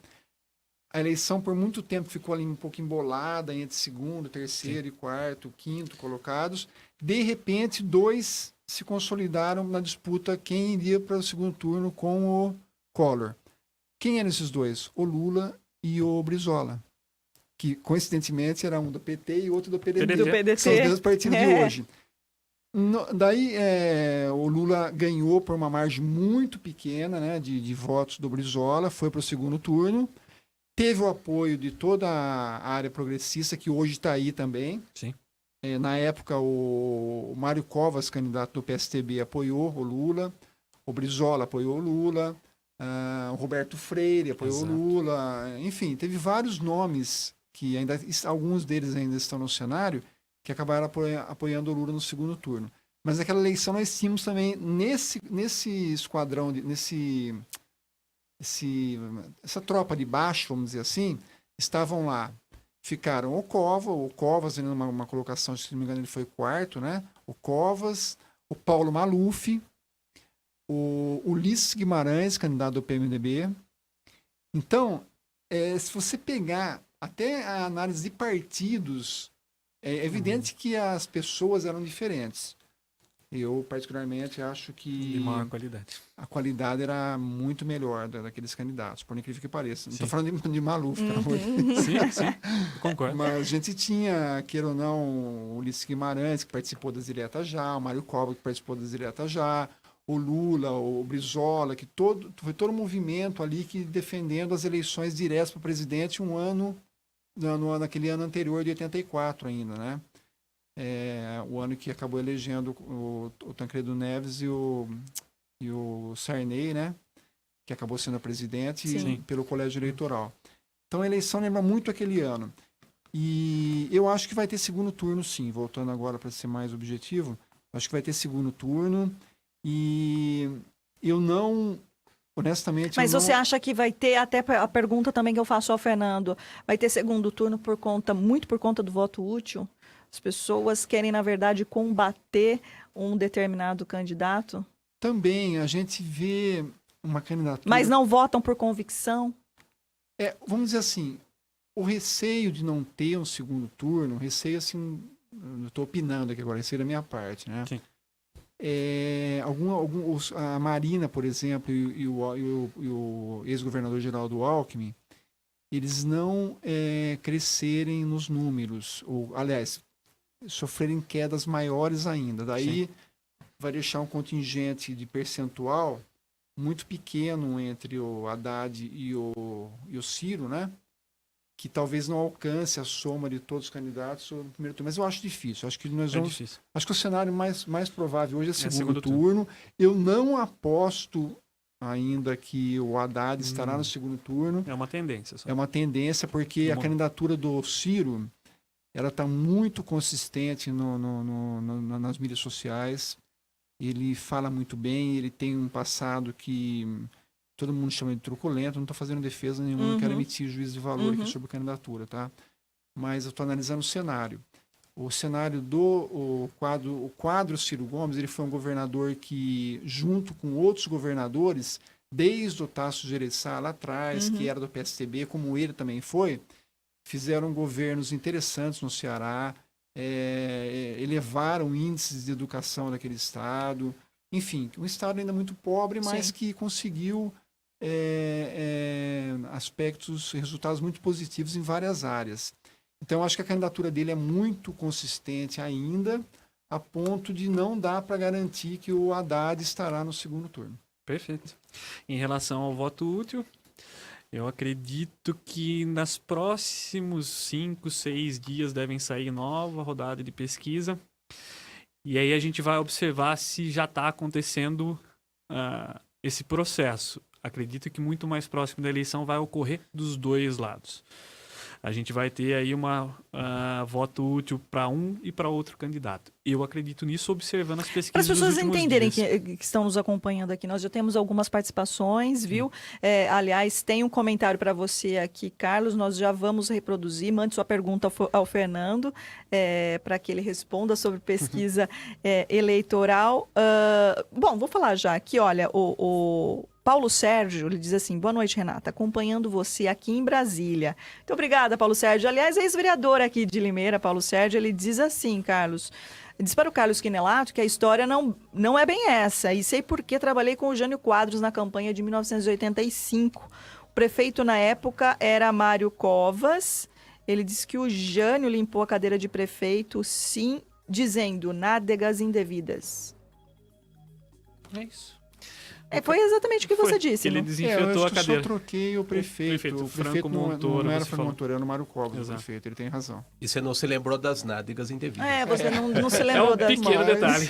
A eleição por muito tempo ficou ali um pouco embolada entre segundo, terceiro e quarto, quinto colocados. De repente, dois se consolidaram na disputa quem iria para o segundo turno com o Collor. Quem eram esses dois? O Lula e o Brizola, que coincidentemente era um do PT e outro do PDT. Do PDT. São os dois partidos de hoje. Daí o Lula ganhou por uma margem muito pequena, né, de votos do Brizola, foi para o segundo turno, teve o apoio de toda a área progressista, que hoje está aí também. Sim. Na época, o Mário Covas, candidato do PSTB, apoiou o Lula, o Brizola apoiou o Lula, o Roberto Freire apoiou o Lula, enfim, teve vários nomes que alguns deles ainda estão no cenário, que acabaram apoiando o Lula no segundo turno. Mas naquela eleição nós tínhamos também, nesse esquadrão, essa tropa de baixo, vamos dizer assim, estavam lá, ficaram o Covas, numa colocação, se não me engano ele foi quarto, né? O Covas, o Paulo Maluf, o Ulisses Guimarães, candidato do PMDB. Então, se você pegar até a análise de partidos, é evidente que as pessoas eram diferentes. Eu, particularmente, acho que De maior qualidade. a qualidade era muito melhor daqueles candidatos, por incrível que pareça. Não estou falando de Maluf, pelo amor de Deus. Sim, concordo. Mas a gente tinha, queira ou não, o Ulisses Guimarães, que participou das diretas já, o Mário Covas, que participou das diretas já, o Lula, o Brizola, que foi todo um movimento ali que defendendo as eleições diretas para o presidente naquele ano anterior de 84 ainda, né? O ano que acabou elegendo o Tancredo Neves e o Sarney, né? Que acabou sendo presidente pelo colégio eleitoral. Então a eleição lembra muito aquele ano. E eu acho que vai ter segundo turno, sim. Voltando agora para ser mais objetivo, acho que vai ter segundo turno. E eu não... Honestamente, mas você acha que vai ter, até a pergunta também que eu faço ao Fernando, vai ter segundo turno muito por conta do voto útil? As pessoas querem, na verdade, combater um determinado candidato? Também, a gente vê uma candidatura... Mas não votam por convicção? Vamos dizer assim, o receio de não ter um segundo turno, receio assim, eu estou opinando aqui agora, receio da minha parte, né? Sim. A Marina, por exemplo, e o ex-governador Geraldo Alckmin, eles não crescerem nos números, ou, aliás, sofrerem quedas maiores ainda. Daí vai deixar um contingente de percentual muito pequeno entre o Haddad e o Ciro, né? Que talvez não alcance a soma de todos os candidatos no primeiro turno. Mas eu acho difícil. Acho que nós vamos. Difícil. Acho que o cenário mais provável hoje é segundo turno. Eu não aposto ainda que o Haddad estará no segundo turno. É uma tendência. Só. É uma tendência, porque a candidatura do Ciro ela está muito consistente nas mídias sociais. Ele fala muito bem, ele tem um passado que todo mundo chama de truculento, não estou fazendo defesa nenhuma, não quero emitir juízo de valor aqui sobre candidatura, tá? Mas eu estou analisando o cenário. O cenário o quadro Ciro Gomes, ele foi um governador que, junto com outros governadores, desde o Tasso Gereissati lá atrás, que era do PSDB, como ele também foi, fizeram governos interessantes no Ceará, elevaram índices de educação daquele estado. Enfim, um estado ainda muito pobre, mas que conseguiu resultados muito positivos em várias áreas. Então, acho que a candidatura dele é muito consistente ainda, a ponto de não dar para garantir que o Haddad estará no segundo turno. Perfeito. Em relação ao voto útil, eu acredito que nos próximos 5, 6 dias devem sair nova rodada de pesquisa. E aí a gente vai observar se já está acontecendo esse processo. Acredito que muito mais próximo da eleição vai ocorrer dos dois lados. A gente vai ter aí voto útil para um e para outro candidato. Eu acredito nisso observando as pesquisas. Para as pessoas dos últimos entenderem dias. que estão nos acompanhando aqui, nós já temos algumas participações, viu? Aliás, tem um comentário para você aqui, Carlos, nós já vamos reproduzir. Mande sua pergunta ao Fernando, para que ele responda sobre pesquisa eleitoral. Bom, vou falar já aqui, olha, o Paulo Sérgio, ele diz assim: boa noite, Renata, acompanhando você aqui em Brasília. Muito obrigada, Paulo Sérgio. Aliás, ex-vereador aqui de Limeira, Paulo Sérgio, ele diz assim, Carlos, diz para o Carlos Quinelato que a história não é bem essa, e sei porque trabalhei com o Jânio Quadros na campanha de 1985. O prefeito na época era Mário Covas. Ele diz que o Jânio limpou a cadeira de prefeito, sim, dizendo nádegas indevidas. É isso. Foi exatamente o que você disse. Ele né? desinfetou a cadeira. Eu só troquei o prefeito. O prefeito Montoro, não era você Franco falou. Montoro, era o Mário Covas, o Exato. prefeito. Ele tem razão. E você não se lembrou das nádegas indevidas. Você não se É lembrou um das pequeno mãos. detalhe.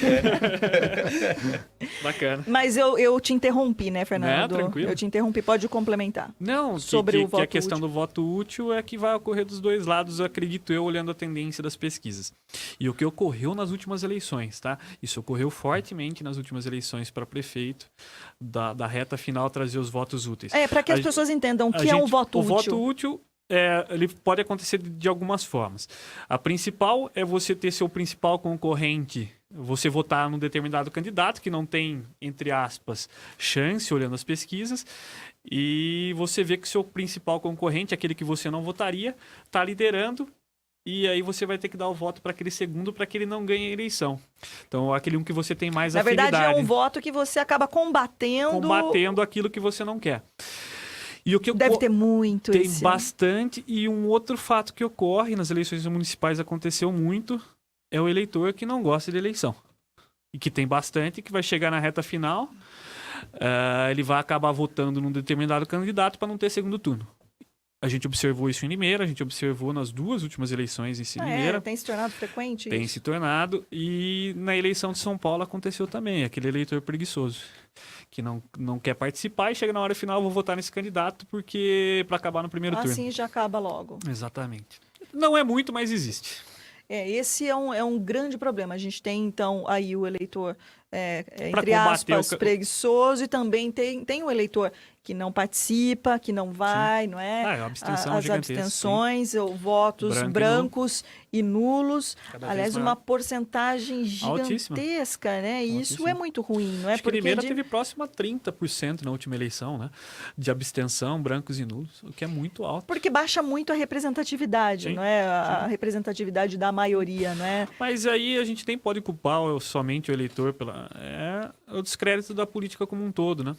Bacana. Mas eu te interrompi, né, Fernando? Tranquilo. Eu te interrompi, pode complementar. Não, Sobre o que voto a questão útil. do voto útil é que vai ocorrer dos dois lados, acredito eu, olhando a tendência das pesquisas. E o que ocorreu nas últimas eleições, tá? Isso ocorreu fortemente nas últimas eleições para prefeito, da reta final trazer os votos úteis. Para que as pessoas entendam o que é um voto o útil. voto útil, ele pode acontecer de algumas formas. A principal é você ter seu principal concorrente, você votar num determinado candidato que não tem, entre aspas, chance, olhando as pesquisas, e você vê que seu principal concorrente, aquele que você não votaria, está liderando, e aí você vai ter que dar o voto para aquele segundo para que ele não ganhe a eleição. Então, aquele um que você tem mais Na afinidade. verdade, é um voto que você acaba combatendo aquilo que você não quer. E o que Deve ter muito tem esse. bastante. E um outro fato que ocorre nas eleições municipais, aconteceu muito, é o eleitor que não gosta de eleição. E que tem bastante, que vai chegar na reta final, ele vai acabar votando num determinado candidato para não ter segundo turno. A gente observou isso em Limeira, a gente observou nas duas últimas eleições em Limeira. Tem se tornado frequente Tem isso? se tornado. E na eleição de São Paulo aconteceu também. Aquele eleitor preguiçoso, que não quer participar e chega na hora final, vou votar nesse candidato para acabar no primeiro turno. Assim já acaba logo. Exatamente. Não é muito, mas existe. Esse é um grande problema. A gente tem, então, aí o eleitor, Pra entre combater aspas, preguiçoso, e também tem o eleitor que não participa, que não vai, não é? A abstenção As gigantesca, abstenções, ou votos brancos e nulos. Cada vez Aliás, maior. uma porcentagem Altíssima. gigantesca, né? E isso Altíssima. é muito ruim, não é? Acho que Limeira de- teve próximo a 30% na última eleição, né? De abstenção, brancos e nulos, o que é muito alto. Porque baixa muito a representatividade, Sim, não é? A representatividade da maioria, não é? Mas aí a gente nem pode culpar somente o eleitor é o descrédito da política como um todo, né?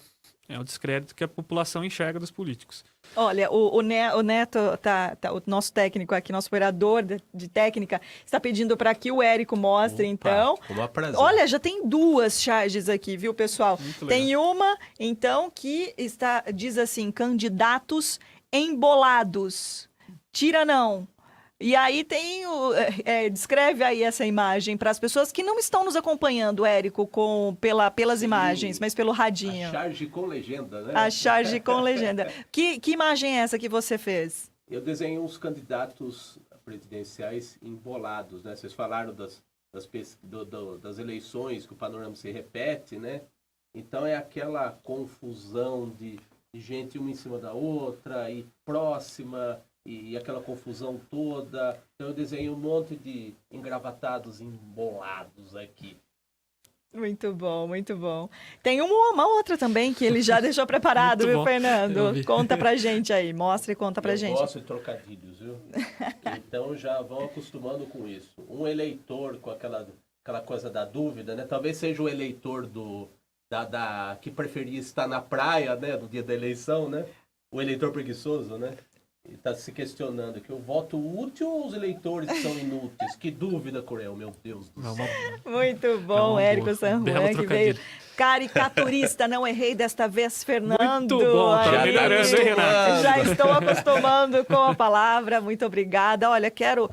É o descrédito que a população enxerga dos políticos. Olha, o Neto, o nosso técnico aqui, nosso operador de técnica, está pedindo para que o Érico mostre, então. Com uma prazer. Olha, já tem duas charges aqui, viu, pessoal? Muito legal. Tem uma, então, que diz assim, candidatos embolados. Tira não. E aí tem descreve aí essa imagem para as pessoas que não estão nos acompanhando, Érico, pelas imagens, mas pelo radinho. A charge com legenda, né? A charge com legenda. Que imagem é essa que você fez? Eu desenhei uns candidatos presidenciais embolados, né? Vocês falaram das eleições, que o panorama se repete, né? Então é aquela confusão de gente uma em cima da outra e próxima e aquela confusão toda. Então eu desenhei um monte de engravatados embolados aqui. Muito bom, muito bom. Tem uma outra também que ele já deixou preparado, Muito viu, bom. Fernando? Eu vi. Conta pra gente aí, mostra e conta pra Eu gente. gosto de trocadilhos, viu? Então já vão acostumando com isso. Um eleitor com aquela coisa da dúvida, né? Talvez seja o eleitor que preferia estar na praia, né? No dia da eleição, né? O eleitor preguiçoso, né? Ele está se questionando aqui, o voto útil ou os eleitores que são inúteis? Que dúvida, Corel, meu Deus do céu. Muito bom, uma Érico boa. San Belo Juan, que trocadilho. veio caricaturista, não errei desta vez, Fernando. Muito bom, tá Aí, melhorando, hein, Renato? já estou acostumando com a palavra, muito obrigada. Olha, quero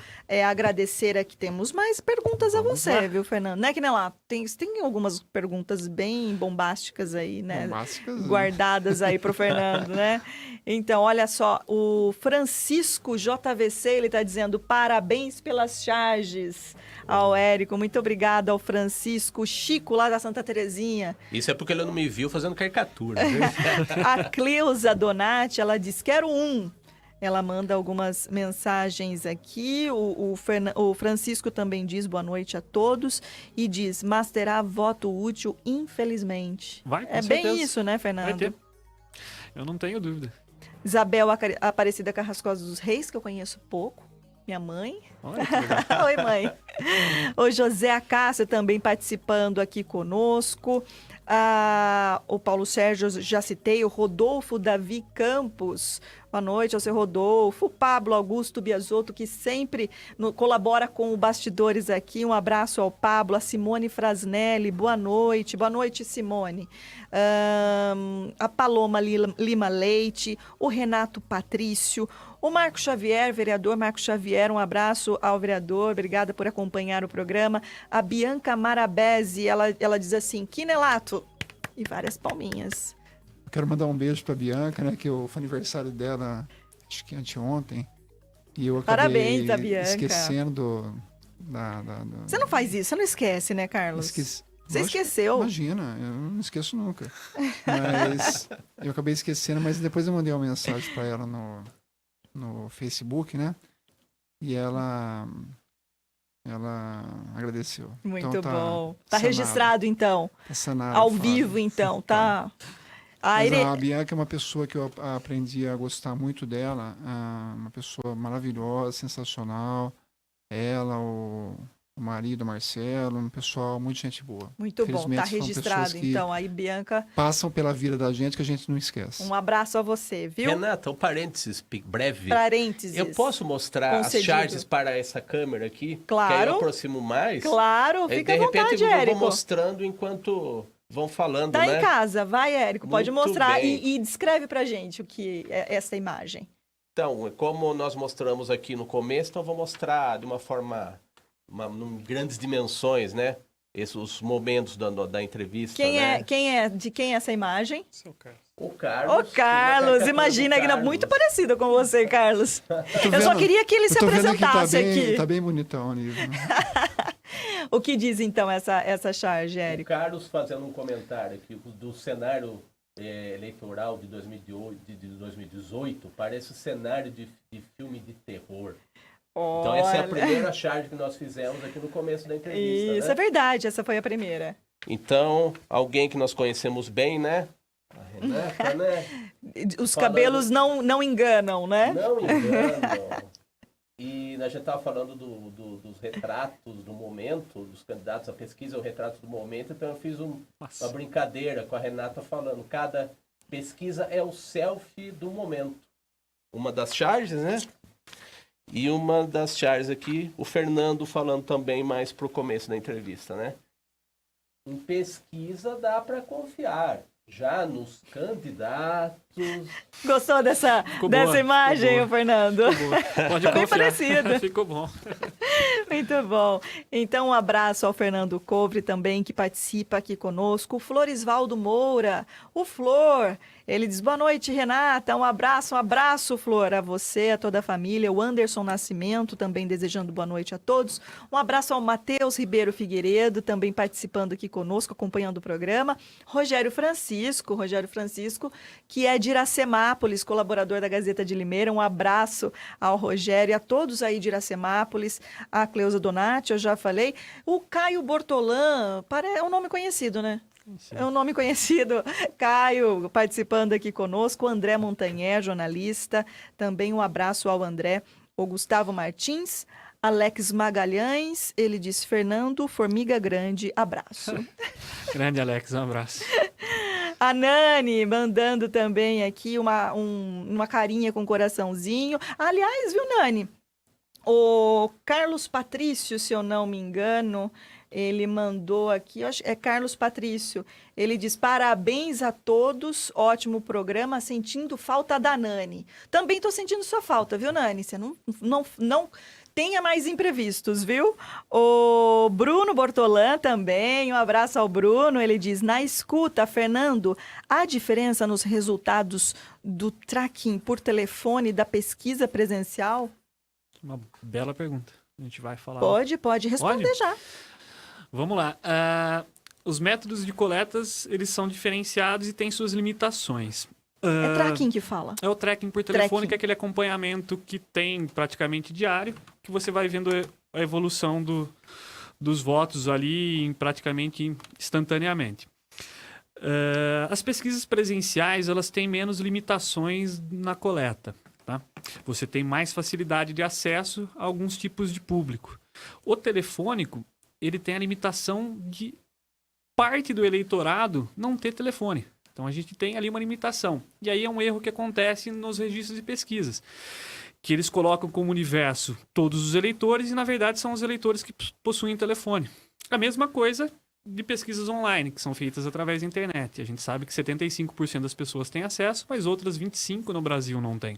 agradecer aqui, temos mais perguntas a você, viu, Fernando? Né, que nem lá, tem algumas perguntas bem bombásticas aí, né? Bombásticas, né? Guardadas aí pro Fernando, né? Então, olha só, o Francisco JVC, ele está dizendo parabéns pelas charges ao Érico. Muito obrigada ao Francisco. Chico, lá da Santa Terezinha. Isso é porque ele não me viu fazendo caricatura, viu? A Cleusa Donati, ela diz, quero um. Ela manda algumas mensagens aqui. O Francisco também diz boa noite a todos e diz, mas terá voto útil, infelizmente. Vai, com É certeza. bem isso, né, Vai Fernando? ter. Eu não tenho dúvida. Isabel Aparecida Carrascosa dos Reis, que eu conheço pouco. Minha mãe. Olha que legal. Oi, mãe. O José Acácio também participando aqui conosco. O Paulo Sérgio, já citei. O Rodolfo Davi Campos. Boa noite ao seu Rodolfo. O Pablo Augusto Biasotto, que sempre colabora com o Bastidores aqui. Um abraço ao Pablo. A Simone Frasnelli. Boa noite. Boa noite, Simone. A Paloma Lima Leite. O Renato Patrício. O Marco Xavier, vereador Marco Xavier, um abraço ao vereador, obrigada por acompanhar o programa. A Bianca Marabese, ela diz assim, Quinelato, e várias palminhas. Eu quero mandar um beijo pra Bianca, né? Que foi aniversário dela, acho que anteontem. E eu acabei Parabéns, a Bianca. esquecendo Você não faz isso, você não esquece, né, Carlos? Esqueci. Você Lógico, esqueceu. Imagina, eu não esqueço nunca. Mas eu acabei esquecendo, mas depois eu mandei uma mensagem para ela no Facebook, né? E ela agradeceu. Muito Então, bom. Tá sanado, registrado, então. Tá sanado, Ao Fábio. vivo, então, tá? Mas a Bianca é uma pessoa que eu aprendi a gostar muito dela. Uma pessoa maravilhosa, sensacional. Ela, o marido, Marcelo, um pessoal, muito gente boa. Muito bom, Felizmente, tá são registrado, pessoas que então. Aí, Bianca, passam pela vida da gente que a gente não esquece. um abraço a você, viu? Renata, um parênteses breve. Parênteses. Eu posso mostrar Concedido. as charges para essa câmera aqui? Claro. Que aí eu aproximo mais. Claro, Aí, fica à de repente vontade, eu vou Érico. mostrando enquanto vão falando, Tá né? em casa, vai, Érico, pode Muito mostrar bem. e descreve pra gente o que é essa imagem. Então, como nós mostramos aqui no começo, então eu vou mostrar de uma forma, em grandes dimensões, né? Os momentos da entrevista, né? De quem é essa imagem? Seu Carlos. O Carlos. Ô, Carlos, Uma imagina que caricatura do muito Carlos. parecido com você, Carlos. Eu só vendo- queria que ele se Eu tô vendo que apresentasse aqui. tá bem bonitão ali. Né? O que diz, então, essa charge, O Érico? Carlos fazendo um comentário aqui do cenário eleitoral de 2018 parece um cenário de filme de terror. Então essa é a Olha. primeira charge que nós fizemos aqui no começo da entrevista, Isso né? é verdade, essa foi a primeira. Então, alguém que nós conhecemos bem, né? A Renata, né? Os Falando- cabelos não enganam, né? Não engano. E a gente estava falando dos retratos do momento, dos candidatos à pesquisa, o retrato do momento, então eu fiz uma brincadeira com a Renata falando, cada pesquisa é o selfie do momento. Uma das charges, né? E uma das charges aqui, o Fernando falando também mais pro começo da entrevista, né? Em pesquisa dá para confiar. Já nos candidatos... Gostou dessa boa, imagem, ficou o Fernando? Pode Bem confiar. parecido. Ficou bom. Muito bom. Então, um abraço ao Fernando Couvre também, que participa aqui conosco. O Florisvaldo Moura, o Flor, ele diz, boa noite, Renata, um abraço, Flor, a você, a toda a família. O Anderson Nascimento também desejando boa noite a todos. Um abraço ao Matheus Ribeiro Figueiredo, também participando aqui conosco, acompanhando o programa. Rogério Francisco, que é de Iracemápolis, colaborador da Gazeta de Limeira. Um abraço ao Rogério e a todos aí de Iracemápolis. A Cleusa Donati, eu já falei. O Caio Bortolã, é um nome conhecido, né? É um nome conhecido. Caio participando aqui conosco. O André Montanher, jornalista. Também um abraço ao André. O Gustavo Martins. Alex Magalhães, ele diz, Fernando, Formiga Grande, abraço. Grande Alex, um abraço. A Nani mandando também aqui uma carinha com coraçãozinho. Aliás, viu, Nani? O Carlos Patrício, se eu não me engano, ele mandou aqui, é Carlos Patrício, ele diz, parabéns a todos, ótimo programa, sentindo falta da Nani. Também estou sentindo sua falta, viu, Nani? Você não tenha mais imprevistos, viu? O Bruno Bortolã também, um abraço ao Bruno, ele diz, na escuta, Fernando, há diferença nos resultados do tracking por telefone da pesquisa presencial? Uma bela pergunta. A gente vai falar. Pode responder Pode? já. Vamos lá. Os métodos de coletas, eles são diferenciados e têm suas limitações. É tracking que fala. É o tracking por telefone, Tracking. que é aquele acompanhamento que tem praticamente diário, que você vai vendo a evolução dos votos ali praticamente instantaneamente. As pesquisas presenciais, elas têm menos limitações na coleta. Tá? Você tem mais facilidade de acesso a alguns tipos de público. O telefônico, ele tem a limitação de parte do eleitorado não ter telefone. Então a gente tem ali uma limitação. E aí é um erro que acontece nos registros de pesquisas, que eles colocam como universo todos os eleitores e na verdade são os eleitores que possuem telefone. A mesma coisa de pesquisas online, que são feitas através da internet. A gente sabe que 75% das pessoas têm acesso, mas outras 25% no Brasil não têm.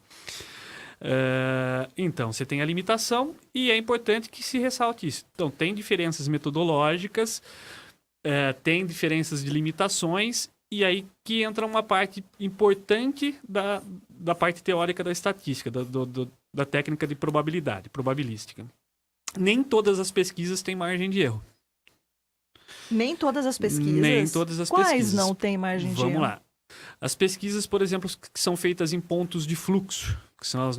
Então, você tem a limitação e é importante que se ressalte isso. Então, tem diferenças metodológicas, tem diferenças de limitações, e aí que entra uma parte importante da parte teórica da estatística, da técnica de probabilidade, probabilística. Nem todas as pesquisas têm margem de erro. Nem todas as pesquisas? Nem todas as Quais pesquisas. não tem margem de erro? Vamos lá. As pesquisas, por exemplo, que são feitas em pontos de fluxo, que são elas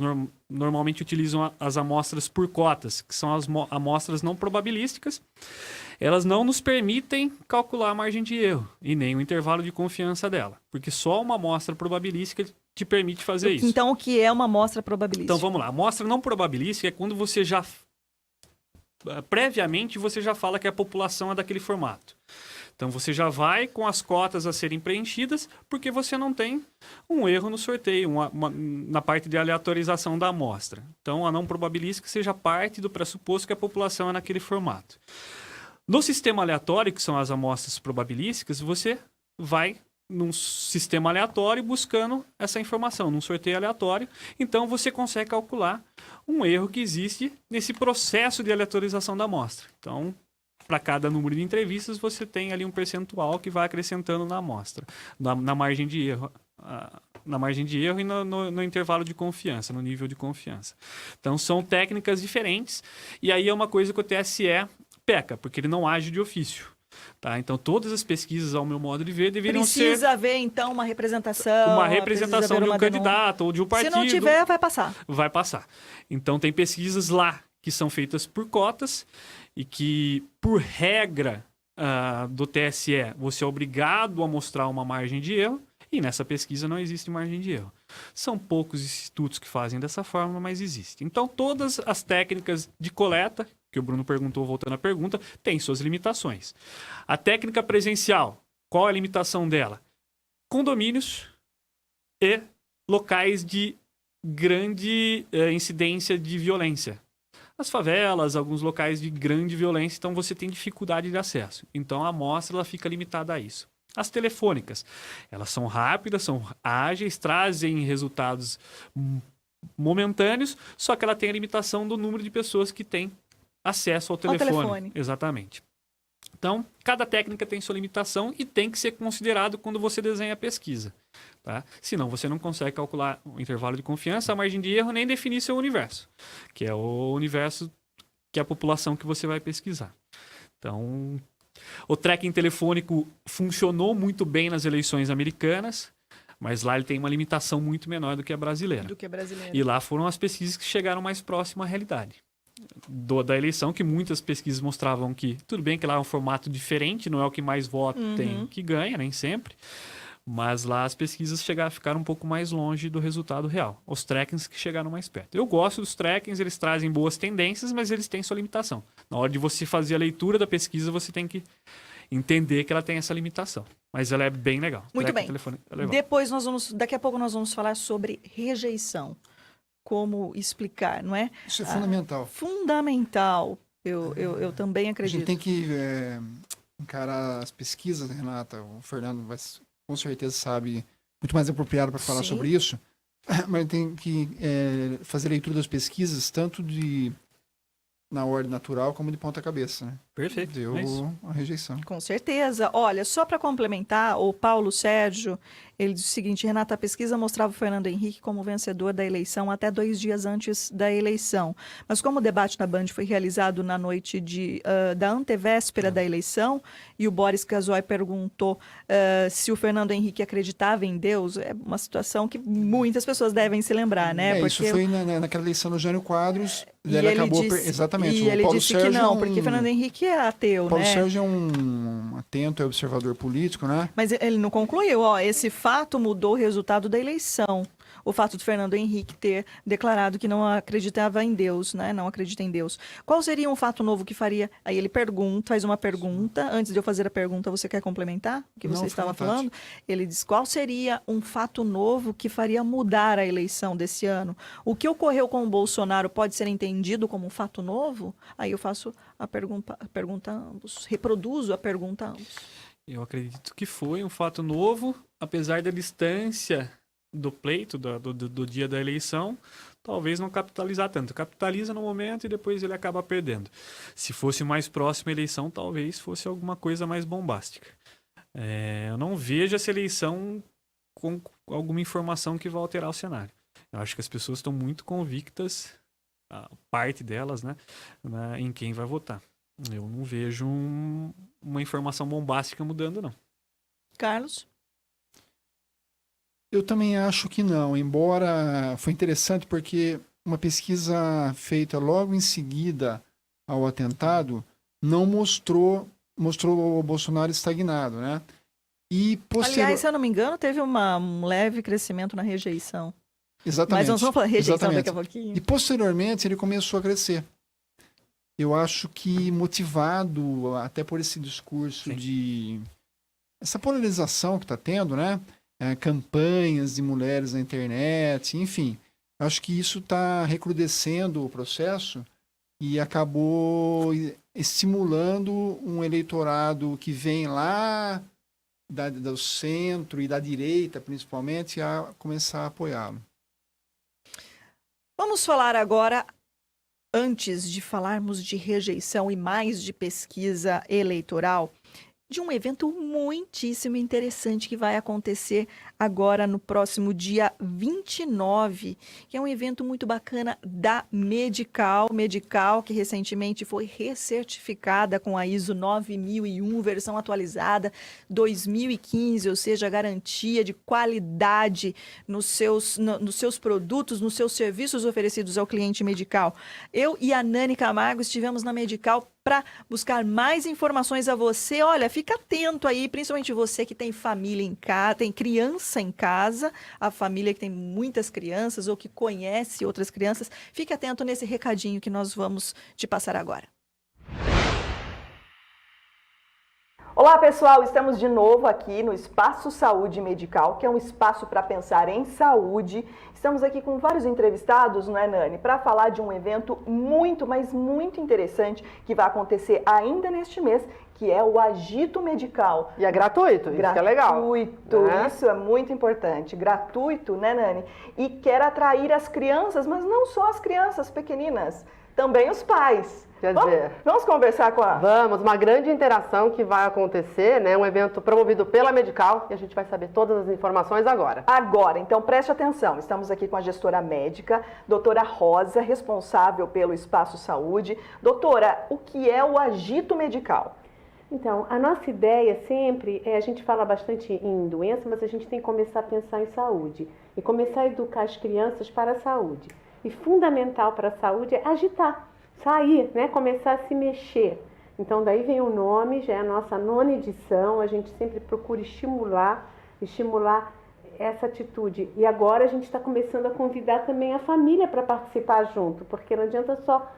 normalmente utilizam as amostras por cotas, que são as amostras não probabilísticas, elas não nos permitem calcular a margem de erro e nem o intervalo de confiança dela, porque só uma amostra probabilística te permite fazer isso. Então, o que é uma amostra probabilística? Então, vamos lá. A amostra não probabilística é quando você já previamente você já fala que a população é daquele formato. Então você já vai com as cotas a serem preenchidas porque você não tem um erro no sorteio, na parte de aleatorização da amostra. Então a não probabilística seja parte do pressuposto que a população é naquele formato. No sistema aleatório, que são as amostras probabilísticas, você vai num sistema aleatório buscando essa informação, num sorteio aleatório. Então você consegue calcular um erro que existe nesse processo de aleatorização da amostra. Então, para cada número de entrevistas, você tem ali um percentual que vai acrescentando na amostra, na margem de erro. Na margem de erro e no intervalo de confiança, no nível de confiança. Então, são técnicas diferentes. E aí é uma coisa que o TSE peca, porque ele não age de ofício. Tá? Então, todas as pesquisas, ao meu modo de ver, deveriam ser Precisa haver, então, uma representação. uma precisa representação haver de um uma candidato ou de um denúncia. partido. Se não tiver, vai passar. Vai passar. Então, tem pesquisas lá que são feitas por cotas e que, por regra do TSE, você é obrigado a mostrar uma margem de erro e nessa pesquisa não existe margem de erro. São poucos institutos que fazem dessa forma, mas existe. Então, todas as técnicas de coleta, que o Bruno perguntou, voltando à pergunta, têm suas limitações. A técnica presencial, qual é a limitação dela? Condomínios e locais de grande incidência de violência. As favelas, alguns locais de grande violência, então você tem dificuldade de acesso. Então a amostra ela fica limitada a isso. As telefônicas, elas são rápidas, são ágeis, trazem resultados momentâneos, só que ela tem a limitação do número de pessoas que têm acesso ao telefone. Exatamente. Então, cada técnica tem sua limitação e tem que ser considerado quando você desenha a pesquisa. Tá? Senão, você não consegue calcular o intervalo de confiança, a margem de erro, nem definir seu universo, que é o universo que é a população que você vai pesquisar. Então, o tracking telefônico funcionou muito bem nas eleições americanas, mas lá ele tem uma limitação muito menor do que a brasileira. E lá foram as pesquisas que chegaram mais próximo à realidade da eleição, que muitas pesquisas mostravam que, tudo bem que lá é um formato diferente, não é o que mais voto tem que ganha, nem sempre, mas lá as pesquisas ficaram um pouco mais longe do resultado real. Os trackings que chegaram mais perto. Eu gosto dos trackings, eles trazem boas tendências, mas eles têm sua limitação. Na hora de você fazer a leitura da pesquisa, você tem que entender que ela tem essa limitação. Mas ela é bem legal. Muito bem. É legal. Daqui a pouco nós vamos falar sobre rejeição. Como explicar, não é? Isso é fundamental. Fundamental. Eu também A acredito. gente tem que encarar as pesquisas, Renata. O Fernando com certeza sabe muito mais apropriado para falar Sim. sobre isso. Mas tem que fazer leitura das pesquisas, tanto na ordem natural como de ponta cabeça, né? Perfeito. Deu É isso. a rejeição. Com certeza. Olha, só para complementar, o Paulo Sérgio, ele diz o seguinte: Renata, a pesquisa mostrava o Fernando Henrique como vencedor da eleição até 2 dias antes da eleição. Mas como o debate na Band foi realizado na noite da antevéspera da eleição, e o Boris Casoy perguntou se o Fernando Henrique acreditava em Deus, é uma situação que muitas pessoas devem se lembrar, né? Isso foi naquela eleição do Jânio Quadros. E ele acabou disse, exatamente. E o ele Paulo disse Sérgio que não, porque Fernando Henrique é ateu, Paulo né? Sérgio é um atento, observador político, né? Mas ele não concluiu, esse fato mudou o resultado da eleição. O fato de Fernando Henrique ter declarado que não acreditava em Deus, né? Não acredita em Deus. Qual seria um fato novo que faria? Aí ele faz uma pergunta. Antes de eu fazer a pergunta, você quer complementar o que você estava falando? Ele diz: qual seria um fato novo que faria mudar a eleição desse ano? O que ocorreu com o Bolsonaro pode ser entendido como um fato novo? Aí eu faço a pergunta a ambos. Reproduzo a pergunta a ambos. Eu acredito que foi um fato novo, apesar da distância do pleito, do dia da eleição, talvez não capitalizar tanto. Capitaliza no momento e depois ele acaba perdendo. Se fosse mais próxima a eleição, talvez fosse alguma coisa mais bombástica. Eu não vejo essa eleição com alguma informação que vai alterar o cenário. Eu acho que as pessoas estão muito convictas, a parte delas, né, em quem vai votar. Eu não vejo uma informação bombástica mudando, não. Carlos? Eu também acho que não, embora foi interessante porque uma pesquisa feita logo em seguida ao atentado não mostrou o Bolsonaro estagnado, né? E Aliás, se eu não me engano, teve um leve crescimento na rejeição. Exatamente. Mas nós vamos falar rejeição exatamente. daqui a pouquinho. E posteriormente ele começou a crescer. Eu acho que motivado até por esse discurso essa polarização que está tendo, né? Campanhas de mulheres na internet, enfim. Acho que isso está recrudescendo o processo e acabou estimulando um eleitorado que vem lá do centro e da direita, principalmente, a começar a apoiá-lo. Vamos falar agora, antes de falarmos de rejeição e mais de pesquisa eleitoral, de um evento muitíssimo interessante que vai acontecer agora no próximo dia 29, que é um evento muito bacana da Medical, que recentemente foi recertificada com a ISO 9001, versão atualizada 2015, ou seja, garantia de qualidade nos seus produtos, nos seus serviços oferecidos ao cliente Medical. Eu e a Nani Camargo estivemos na Medical para buscar mais informações a você. Olha, fica atento aí, principalmente você que tem família em casa, tem criança em casa, a família que tem muitas crianças ou que conhece outras crianças. Fique atento nesse recadinho que nós vamos te passar agora. Olá pessoal, estamos de novo aqui no Espaço Saúde Medical, que é um espaço para pensar em saúde. Estamos aqui com vários entrevistados, não é, Nani? Para falar de um evento muito, mas muito interessante que vai acontecer ainda neste mês, que é o Agito Medical. E é gratuito, isso que é legal. Gratuito, né? Isso é muito importante. Gratuito, né, Nani? E quer atrair as crianças, mas não só as crianças pequeninas, também os pais. Quer dizer, vamos conversar com a... Vamos, uma grande interação que vai acontecer, né? Um evento promovido pela Medical e a gente vai saber todas as informações agora. Agora, então preste atenção. Estamos aqui com a gestora médica, doutora Rosa, responsável pelo Espaço Saúde. Doutora, o que é o Agito Medical? Então, a nossa ideia sempre a gente fala bastante em doença, mas a gente tem que começar a pensar em saúde e começar a educar as crianças para a saúde. E fundamental para a saúde é agitar. Sair, né? Começar a se mexer. Então, daí vem o nome, já é a nossa 9ª edição, a gente sempre procura estimular essa atitude. E agora a gente está começando a convidar também a família para participar junto, porque não adianta só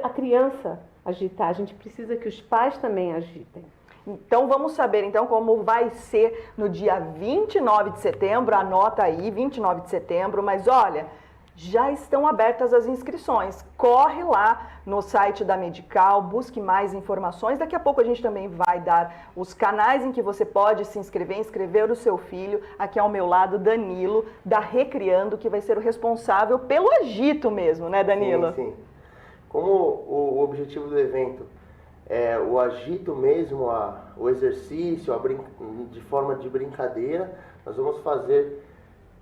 a criança agitar, a gente precisa que os pais também agitem. Então, vamos saber então como vai ser no dia 29 de setembro, anota aí, 29 de setembro, mas olha... Já estão abertas as inscrições. Corre lá no site da Medical, busque mais informações. Daqui a pouco a gente também vai dar os canais em que você pode se inscrever, inscrever o seu filho. Aqui ao meu lado, Danilo, da Recriando, que vai ser o responsável pelo agito mesmo, né, Danilo? Sim, sim. Como o objetivo do evento é o agito mesmo, o exercício, de forma de brincadeira, nós vamos fazer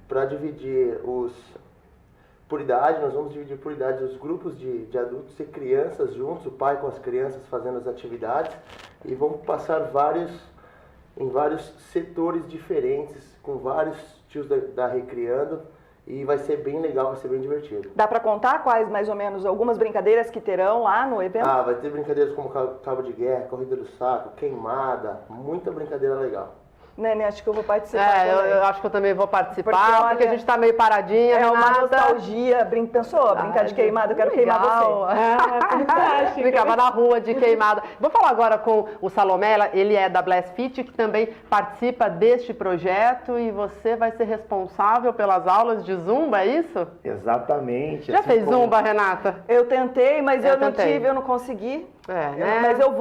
para dividir por idade, nós vamos dividir por idade os grupos de adultos e crianças juntos, o pai com as crianças fazendo as atividades, e vamos passar em vários setores diferentes, com vários tios da Recriando, e vai ser bem legal, vai ser bem divertido. Dá para contar quais, mais ou menos, algumas brincadeiras que terão lá no evento? Vai ter brincadeiras como cabo de guerra, corrida do saco, queimada, muita brincadeira legal. Nene, acho que eu vou participar também. Eu acho que eu também vou participar, porque a gente tá meio paradinha, É uma Renata. nostalgia. Pensou? Brincar de queimada? Eu quero queimar você. Brincava na rua de queimada. Vou falar agora com o Salomé, ele é da Blast Fit, que também participa deste projeto, e você vai ser responsável pelas aulas de Zumba, é isso? Exatamente. Já fez Zumba, Renata? Eu tentei, mas eu não tentei. tive, eu não consegui. Né? Mas eu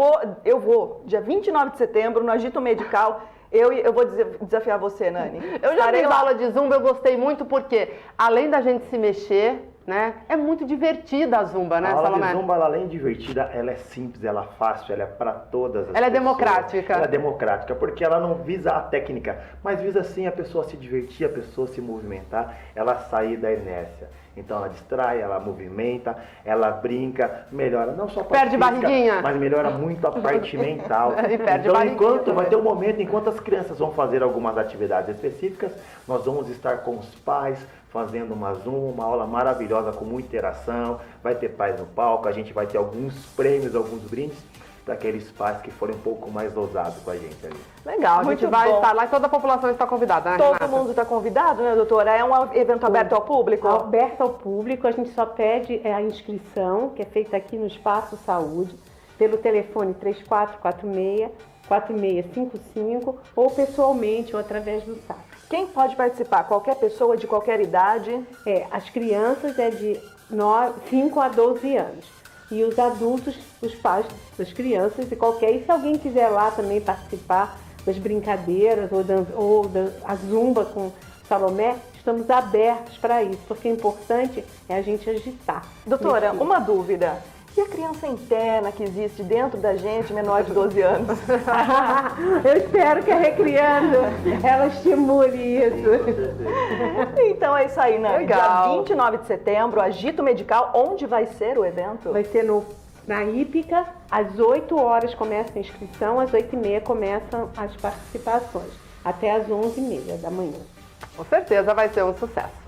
vou, dia 29 de setembro, no Agito Medical. Eu vou desafiar você, Nani. Eu já fiz aula de Zumba, eu gostei muito porque, além da gente se mexer, né, é muito divertida a Zumba, né, Salomé? A aula de Zumba, ela, além de divertida, ela é simples, ela é fácil, ela é para todas as pessoas. Ela é democrática. Ela é democrática, porque ela não visa a técnica, mas visa sim a pessoa se divertir, a pessoa se movimentar, ela sair da inércia. Então ela distrai, ela movimenta, ela brinca, melhora não só a parte física, barriguinha, mas melhora muito a parte mental. E perde então, barriguinha vai ter um momento, enquanto as crianças vão fazer algumas atividades específicas, nós vamos estar com os pais fazendo uma aula maravilhosa com muita interação, vai ter pais no palco, a gente vai ter alguns prêmios, alguns brindes para aqueles pais que forem um pouco mais ousados com a gente ali. Legal, a gente vai estar lá e toda a população está convidada, né, Renata? Todo mundo está convidado, né, doutora? É um evento aberto ao público? Aberto ao público, a gente só pede a inscrição, que é feita aqui no Espaço Saúde, pelo telefone 3446-4655 ou pessoalmente ou através do site. Quem pode participar? Qualquer pessoa de qualquer idade? As crianças é de 5 a 12 anos. E os adultos, os pais das crianças e se alguém quiser lá também participar das brincadeiras ou a Zumba com Salomé, estamos abertos para isso, porque o importante é a gente agitar. Doutora, uma dúvida. E a criança interna que existe dentro da gente, menor de 12 anos? Eu espero que a Recriando, ela estimule isso. Então é isso aí, Nani. Legal. Dia 29 de setembro, Agito Medical. Onde vai ser o evento? Vai ser na Hípica, às 8 horas começa a inscrição, às 8h30 começam as participações, até às 11h30 da manhã. Com certeza vai ser um sucesso.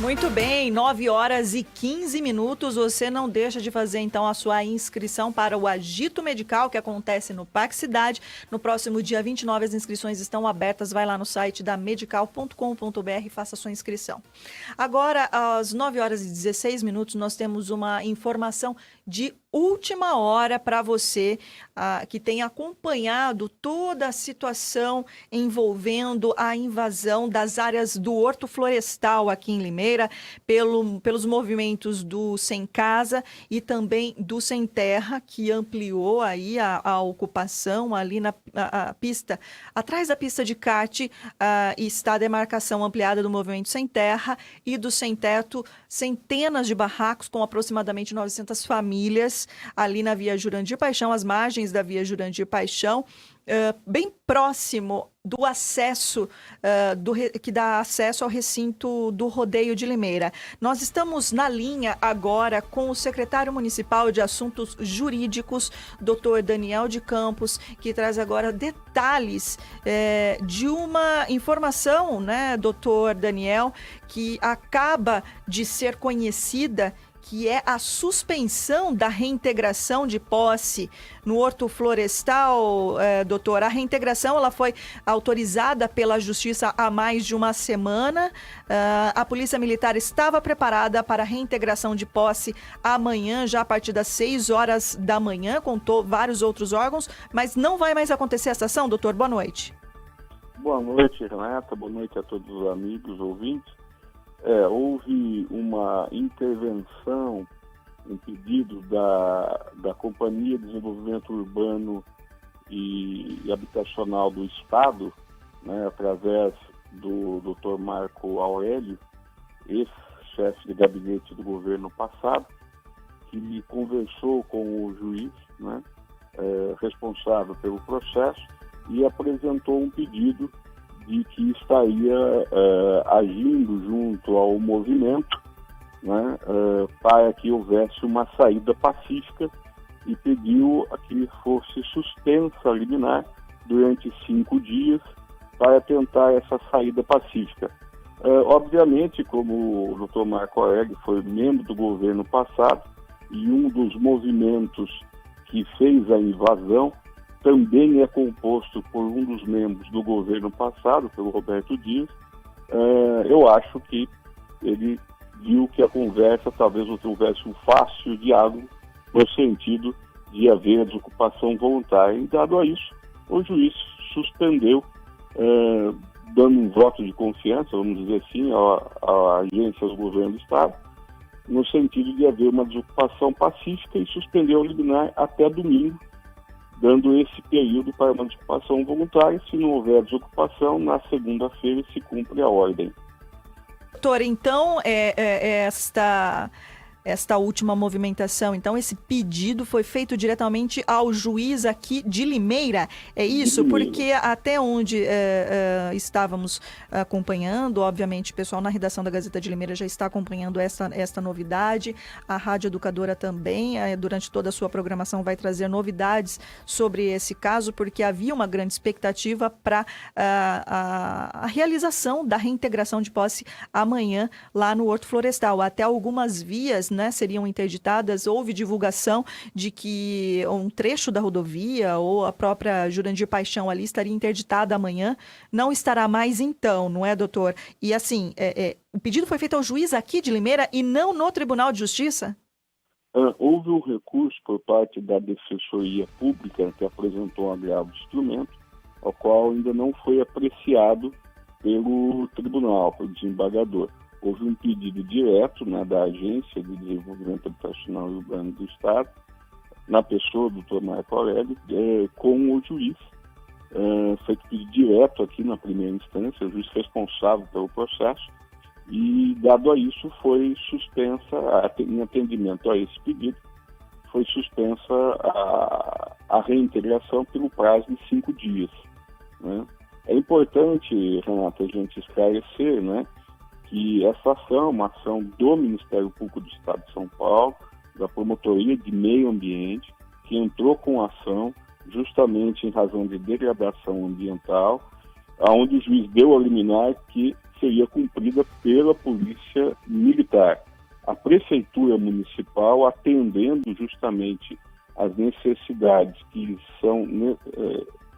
Muito bem, 9h15. Você não deixa de fazer, então, a sua inscrição para o Agito Medical, que acontece no Parque Cidade. No próximo dia 29, as inscrições estão abertas. Vai lá no site da medical.com.br e faça a sua inscrição. Agora, às 9h16, nós temos uma informação de última hora para você que tem acompanhado toda a situação envolvendo a invasão das áreas do Horto Florestal aqui em Limeira, pelos movimentos do Sem Casa e também do Sem Terra, que ampliou aí a ocupação ali na pista. Atrás da pista de kart está a demarcação ampliada do movimento Sem Terra e do Sem Teto, centenas de barracos com aproximadamente 900 famílias ali na Via Jurandir Paixão, às margens da Via Jurandir Paixão, bem próximo do acesso, que dá acesso ao recinto do Rodeio de Limeira. Nós estamos na linha agora com o secretário municipal de Assuntos Jurídicos, Dr. Daniel de Campos, que traz agora detalhes de uma informação, né, Dr. Daniel, que acaba de ser conhecida, que é a suspensão da reintegração de posse no Horto Florestal, doutor. A reintegração ela foi autorizada pela Justiça há mais de uma semana. A Polícia Militar estava preparada para a reintegração de posse amanhã, já a partir das 6 horas da manhã, com vários outros órgãos, mas não vai mais acontecer essa ação, doutor? Boa noite. Boa noite, Renata. Boa noite a todos os amigos, ouvintes. Houve uma intervenção, um pedido da Companhia de Desenvolvimento Urbano e Habitacional do Estado, né, através do Dr. Marco Aurélio, ex-chefe de gabinete do governo passado, que conversou com o juiz, né, responsável pelo processo, e apresentou um pedido de que estaria agindo junto ao movimento, né, para que houvesse uma saída pacífica, e pediu a que fosse suspensa a liminar durante 5 dias para tentar essa saída pacífica. Obviamente, como o Dr. Marco Aurélio foi membro do governo passado e um dos movimentos que fez a invasão também é composto por um dos membros do governo passado, pelo Roberto Dias, eu acho que ele viu que a conversa talvez não houvesse um fácil diálogo no sentido de haver a desocupação voluntária. E dado a isso, o juiz suspendeu, dando um voto de confiança, vamos dizer assim, à agência do governo do Estado, no sentido de haver uma desocupação pacífica, e suspendeu a liminar até domingo, dando esse período para uma desocupação voluntária. Se não houver desocupação, na segunda-feira se cumpre a ordem. Doutor, então, esta última movimentação, então esse pedido foi feito diretamente ao juiz aqui de Limeira, é isso? Porque até onde estávamos acompanhando, obviamente o pessoal na redação da Gazeta de Limeira já está acompanhando esta novidade, a Rádio Educadora também, durante toda a sua programação vai trazer novidades sobre esse caso, porque havia uma grande expectativa para a realização da reintegração de posse amanhã lá no Horto Florestal. Até algumas vias, né, seriam interditadas. Houve divulgação de que um trecho da rodovia ou a própria Jurandir Paixão ali estaria interditada amanhã. Não estará mais então, não é, doutor? E assim, o pedido foi feito ao juiz aqui de Limeira e não no Tribunal de Justiça? Houve um recurso por parte da Defensoria Pública que apresentou um agravo de instrumento, ao qual ainda não foi apreciado pelo tribunal, pelo desembargador. Houve um pedido direto, né, da Agência de Desenvolvimento Habitacional e Urbano do Estado, na pessoa do Dr. Marco Aurélio, com o juiz, feito pedido direto aqui na primeira instância, o juiz responsável pelo processo, e dado a isso foi suspensa, em atendimento a esse pedido, foi suspensa a reintegração pelo prazo de 5 dias. Né? É importante, Renata, a gente esclarecer, né, que essa ação é uma ação do Ministério Público do Estado de São Paulo, da Promotoria de Meio Ambiente, que entrou com a ação justamente em razão de degradação ambiental, aonde o juiz deu a liminar que seria cumprida pela Polícia Militar. A Prefeitura Municipal, atendendo justamente às necessidades que são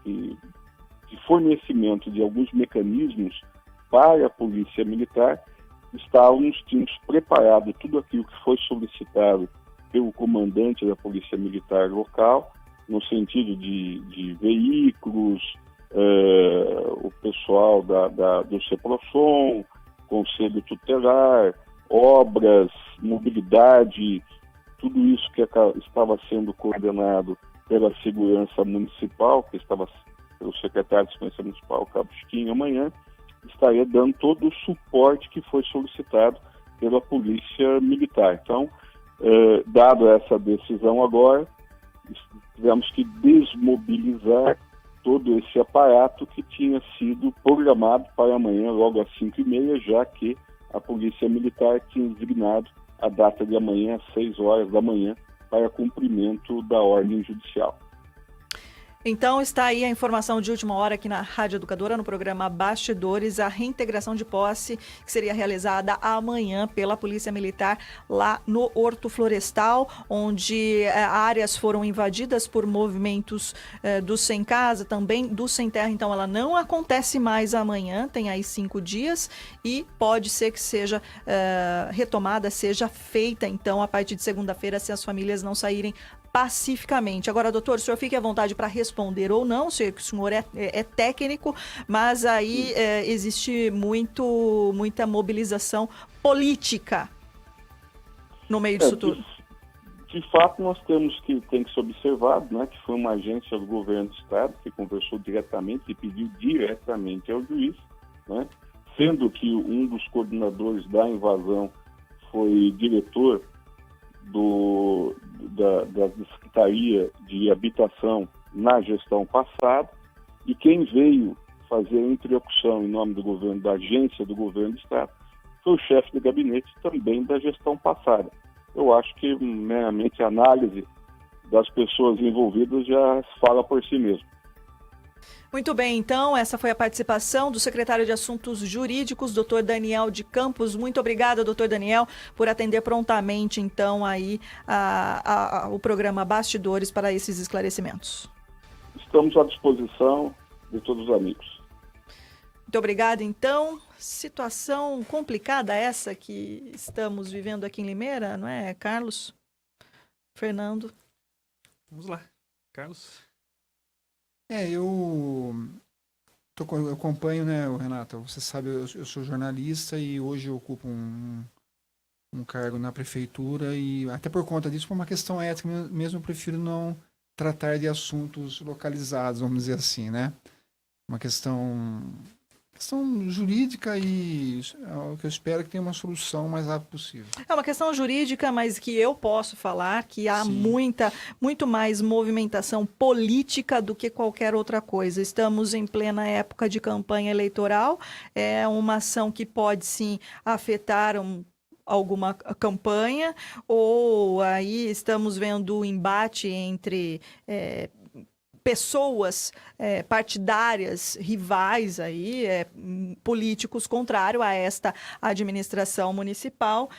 de fornecimento de alguns mecanismos para a Polícia Militar, tínhamos preparado tudo aquilo que foi solicitado pelo comandante da Polícia Militar local, no sentido de veículos, o pessoal do CEPROSOM, Conselho Tutelar, obras, mobilidade, tudo isso que estava sendo coordenado pela Segurança Municipal, que estava pelo secretário de Segurança Municipal, Cabo Chiquinho, amanhã, estaria dando todo o suporte que foi solicitado pela Polícia Militar. Então, dado essa decisão agora, tivemos que desmobilizar todo esse aparato que tinha sido programado para amanhã, logo às 5h30, já que a Polícia Militar tinha designado a data de amanhã, às 6 horas da manhã, para cumprimento da ordem judicial. Então está aí a informação de última hora aqui na Rádio Educadora, no programa Bastidores, a reintegração de posse que seria realizada amanhã pela Polícia Militar lá no Horto Florestal, onde áreas foram invadidas por movimentos do Sem Casa, também do Sem Terra. Então ela não acontece mais amanhã, tem aí 5 dias e pode ser que seja retomada, seja feita então a partir de segunda-feira, se as famílias não saírem pacificamente. Agora, doutor, o senhor fique à vontade para responder ou não, sei que o senhor é técnico, mas aí existe muita mobilização política no meio disso tudo. De fato, nós tem que ser observado, né, que foi uma agência do governo do Estado que conversou diretamente e pediu diretamente ao juiz, né, sendo que um dos coordenadores da invasão foi diretor da Secretaria de Habitação na gestão passada, e quem veio fazer a interlocução em nome do governo, da agência do governo do Estado, foi o chefe de gabinete também da gestão passada. Eu acho que meramente a análise das pessoas envolvidas já fala por si mesmo. Muito bem, então, essa foi a participação do secretário de Assuntos Jurídicos, doutor Daniel de Campos. Muito obrigada, doutor Daniel, por atender prontamente, então, aí o programa Bastidores para esses esclarecimentos. Estamos à disposição de todos os amigos. Muito obrigada, então. Situação complicada essa que estamos vivendo aqui em Limeira, não é, Carlos? Fernando? Vamos lá, Carlos. Eu acompanho, né, Renata? Você sabe, eu sou jornalista e hoje eu ocupo um cargo na prefeitura e até por conta disso, por uma questão ética mesmo, eu prefiro não tratar de assuntos localizados, vamos dizer assim, né? Uma questão jurídica e o que eu espero é que tenha uma solução o mais rápido possível. É uma questão jurídica, mas que eu posso falar que há muito mais movimentação política do que qualquer outra coisa. Estamos em plena época de campanha eleitoral, é uma ação que pode sim afetar alguma campanha, ou aí estamos vendo o embate entre pessoas partidárias, rivais aí, políticos contrários a esta administração municipal,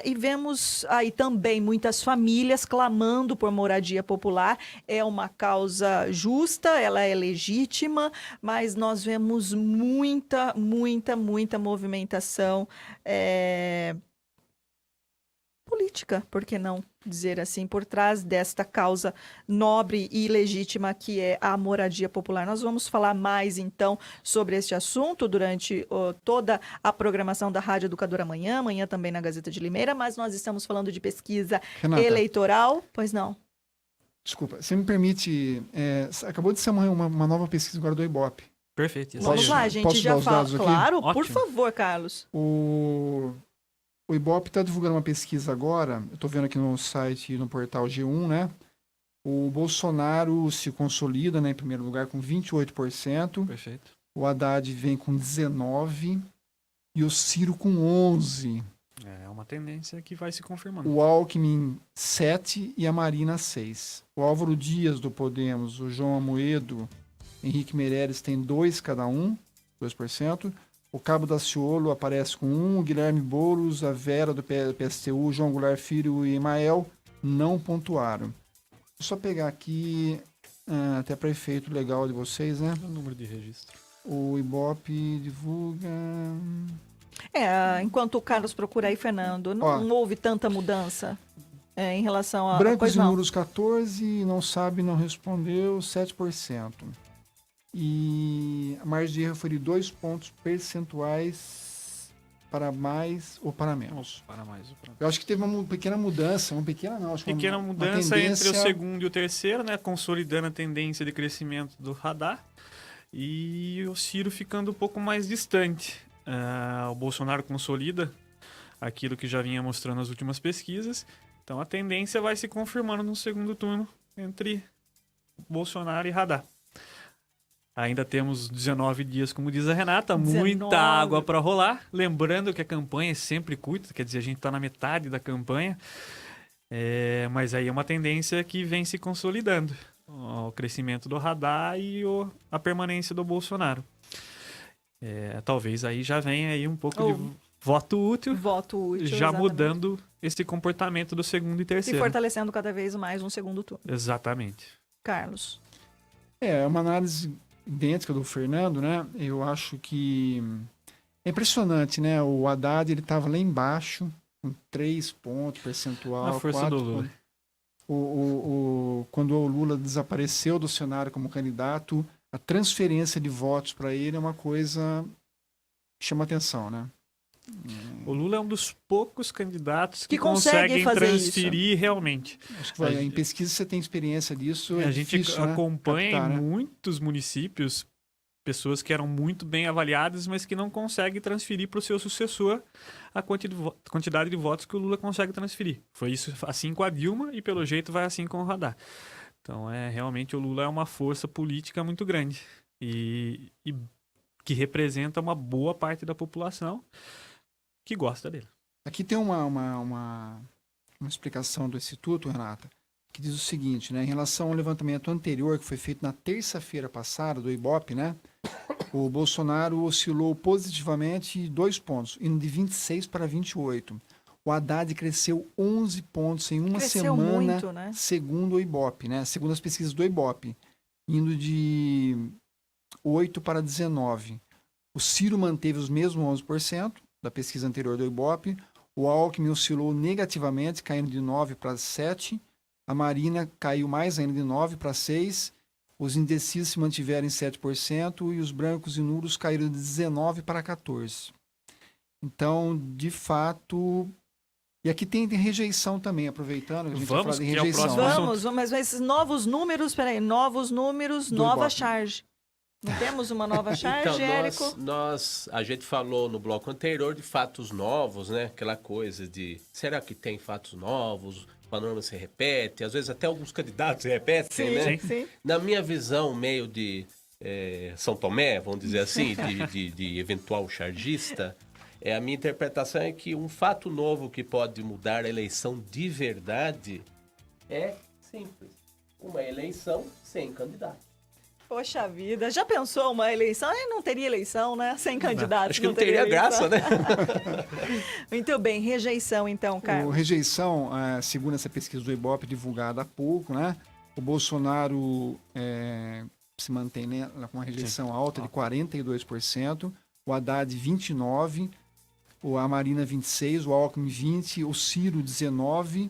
e vemos aí também muitas famílias clamando por moradia popular. É uma causa justa, ela é legítima, mas nós vemos muita movimentação política, por que não dizer assim, por trás desta causa nobre e legítima que é a moradia popular. Nós vamos falar mais, então, sobre este assunto durante toda a programação da Rádio Educadora amanhã também na Gazeta de Limeira, mas nós estamos falando de pesquisa Renata, eleitoral, pois não? Desculpa, você me permite... acabou de ser uma nova pesquisa agora do Ibope. Perfeito. isso Vamos aí. lá, a gente Posso já dar os fala. dados aqui? Claro, por Ótimo. favor, Carlos. O Ibope está divulgando uma pesquisa agora, eu estou vendo aqui no site, no portal G1, né? O Bolsonaro se consolida, né, em primeiro lugar com 28%, Perfeito. o Haddad vem com 19% e o Ciro com 11%. É uma tendência que vai se confirmando. O Alckmin 7% e a Marina 6%. O Álvaro Dias do Podemos, o João Amoedo, Henrique Meirelles tem 2 cada um, 2%. O Cabo Daciolo aparece com 1%, o Guilherme Boulos, a Vera do PSTU, João Goulart Filho e Emael não pontuaram. Vou só pegar aqui, até para efeito legal de vocês, né? O número de registro. O Ibope divulga... Enquanto o Carlos procura aí, Fernando, não houve tanta mudança em relação a... Brancos Pois e não. nulos 14%, não sabe, não respondeu 7%. E a margem de erro foi de 2 pontos percentuais para mais ou para menos. Para mais ou para menos. Eu acho que teve uma pequena mudança, acho que Pequena uma mudança tendência... entre o segundo e o terceiro, né? Consolidando a tendência de crescimento do radar. E o Ciro ficando um pouco mais distante. O Bolsonaro consolida aquilo que já vinha mostrando nas últimas pesquisas. Então a tendência vai se confirmando no segundo turno entre Bolsonaro e radar. Ainda temos 19 dias, como diz a Renata, 19. muita água para rolar. Lembrando que a campanha é sempre curta, quer dizer, a gente está na metade da campanha. Mas aí é uma tendência que vem se consolidando. O crescimento do radar e a permanência do Bolsonaro. Talvez aí já venha aí um pouco de voto útil. Voto útil, já exatamente. mudando esse comportamento do segundo e Se terceiro. fortalecendo cada vez mais um segundo turno. Exatamente. Carlos. É uma análise idêntica do Fernando, né? Eu acho que é impressionante, né? O Haddad, ele estava lá embaixo, com 3 pontos percentual. A força 4 do Lula. Quando o Lula desapareceu do cenário como candidato, a transferência de votos para ele é uma coisa que chama atenção, né? O Lula é um dos poucos candidatos que consegue conseguem fazer transferir realmente. Acho que em pesquisa você tem experiência disso. A gente difícil, né? acompanha Captar, em né? muitos municípios pessoas que eram muito bem avaliadas, mas que não conseguem transferir para o seu sucessor a quantidade de votos que o Lula consegue transferir. Foi isso assim com a Dilma e pelo jeito vai assim com o Haddad. Então realmente o Lula é uma força política muito grande e que representa uma boa parte da população que gosta dele. Aqui tem uma explicação do Instituto, Renata, que diz o seguinte, né? Em relação ao levantamento anterior, que foi feito na terça-feira passada, do Ibope, né? O Bolsonaro oscilou positivamente 2 pontos, indo de 26 para 28. O Haddad cresceu 11 pontos em uma semana, muito, né? segundo o Ibope, né? Segundo as pesquisas do Ibope, indo de 8 para 19. O Ciro manteve os mesmos 11% da pesquisa anterior do Ibope. O Alckmin oscilou negativamente, caindo de 9 para 7. A Marina caiu mais ainda de 9 para 6. Os indecisos se mantiveram em 7% e os brancos e nulos caíram de 19 para 14. Então, de fato... E aqui tem rejeição também, aproveitando que a gente vai falar de que é o rejeição. próximo né? assunto. Mas esses novos números, novos números, Do nova Ibope. charge. Não temos uma nova charge, Então, Érico? a gente falou no bloco anterior de fatos novos, né? Aquela coisa de, será que tem fatos novos? O panorama se repete? Às vezes até alguns candidatos se repetem, né? Sim. Na minha visão, meio de São Tomé, vamos dizer assim, de eventual chargista, a minha interpretação é que um fato novo que pode mudar a eleição de verdade é simples. Uma eleição sem candidato. Poxa vida, já pensou uma eleição? Não teria eleição, né? Sem candidatos. Acho que não teria graça, né? Muito bem, rejeição então, O Carlos. rejeição, segundo essa pesquisa do Ibope divulgada há pouco, né? O Bolsonaro se mantém, né, com uma rejeição alta de 42%, o Haddad 29%, a Marina 26%, o Alckmin 20%, o Ciro 19%,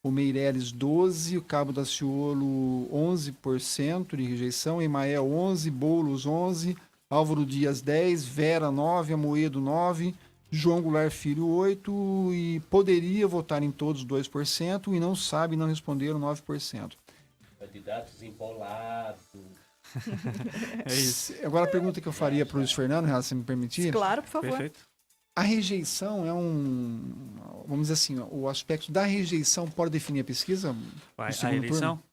o Meirelles 12%, o Cabo Daciolo 11% de rejeição, Emael 11%, Boulos 11%, Álvaro Dias 10%, Vera 9%, Amoedo 9%, João Goulart Filho 8% e poderia votar em todos 2% e não sabe, não responderam 9%. Candidatos empolados. É isso. Agora a pergunta que eu faria para o Luiz Fernando, Renata, se me permitir. Claro, por favor. Perfeito. A rejeição é vamos dizer assim, o aspecto da rejeição pode definir a pesquisa? Vai, no a segundo eleição? turno?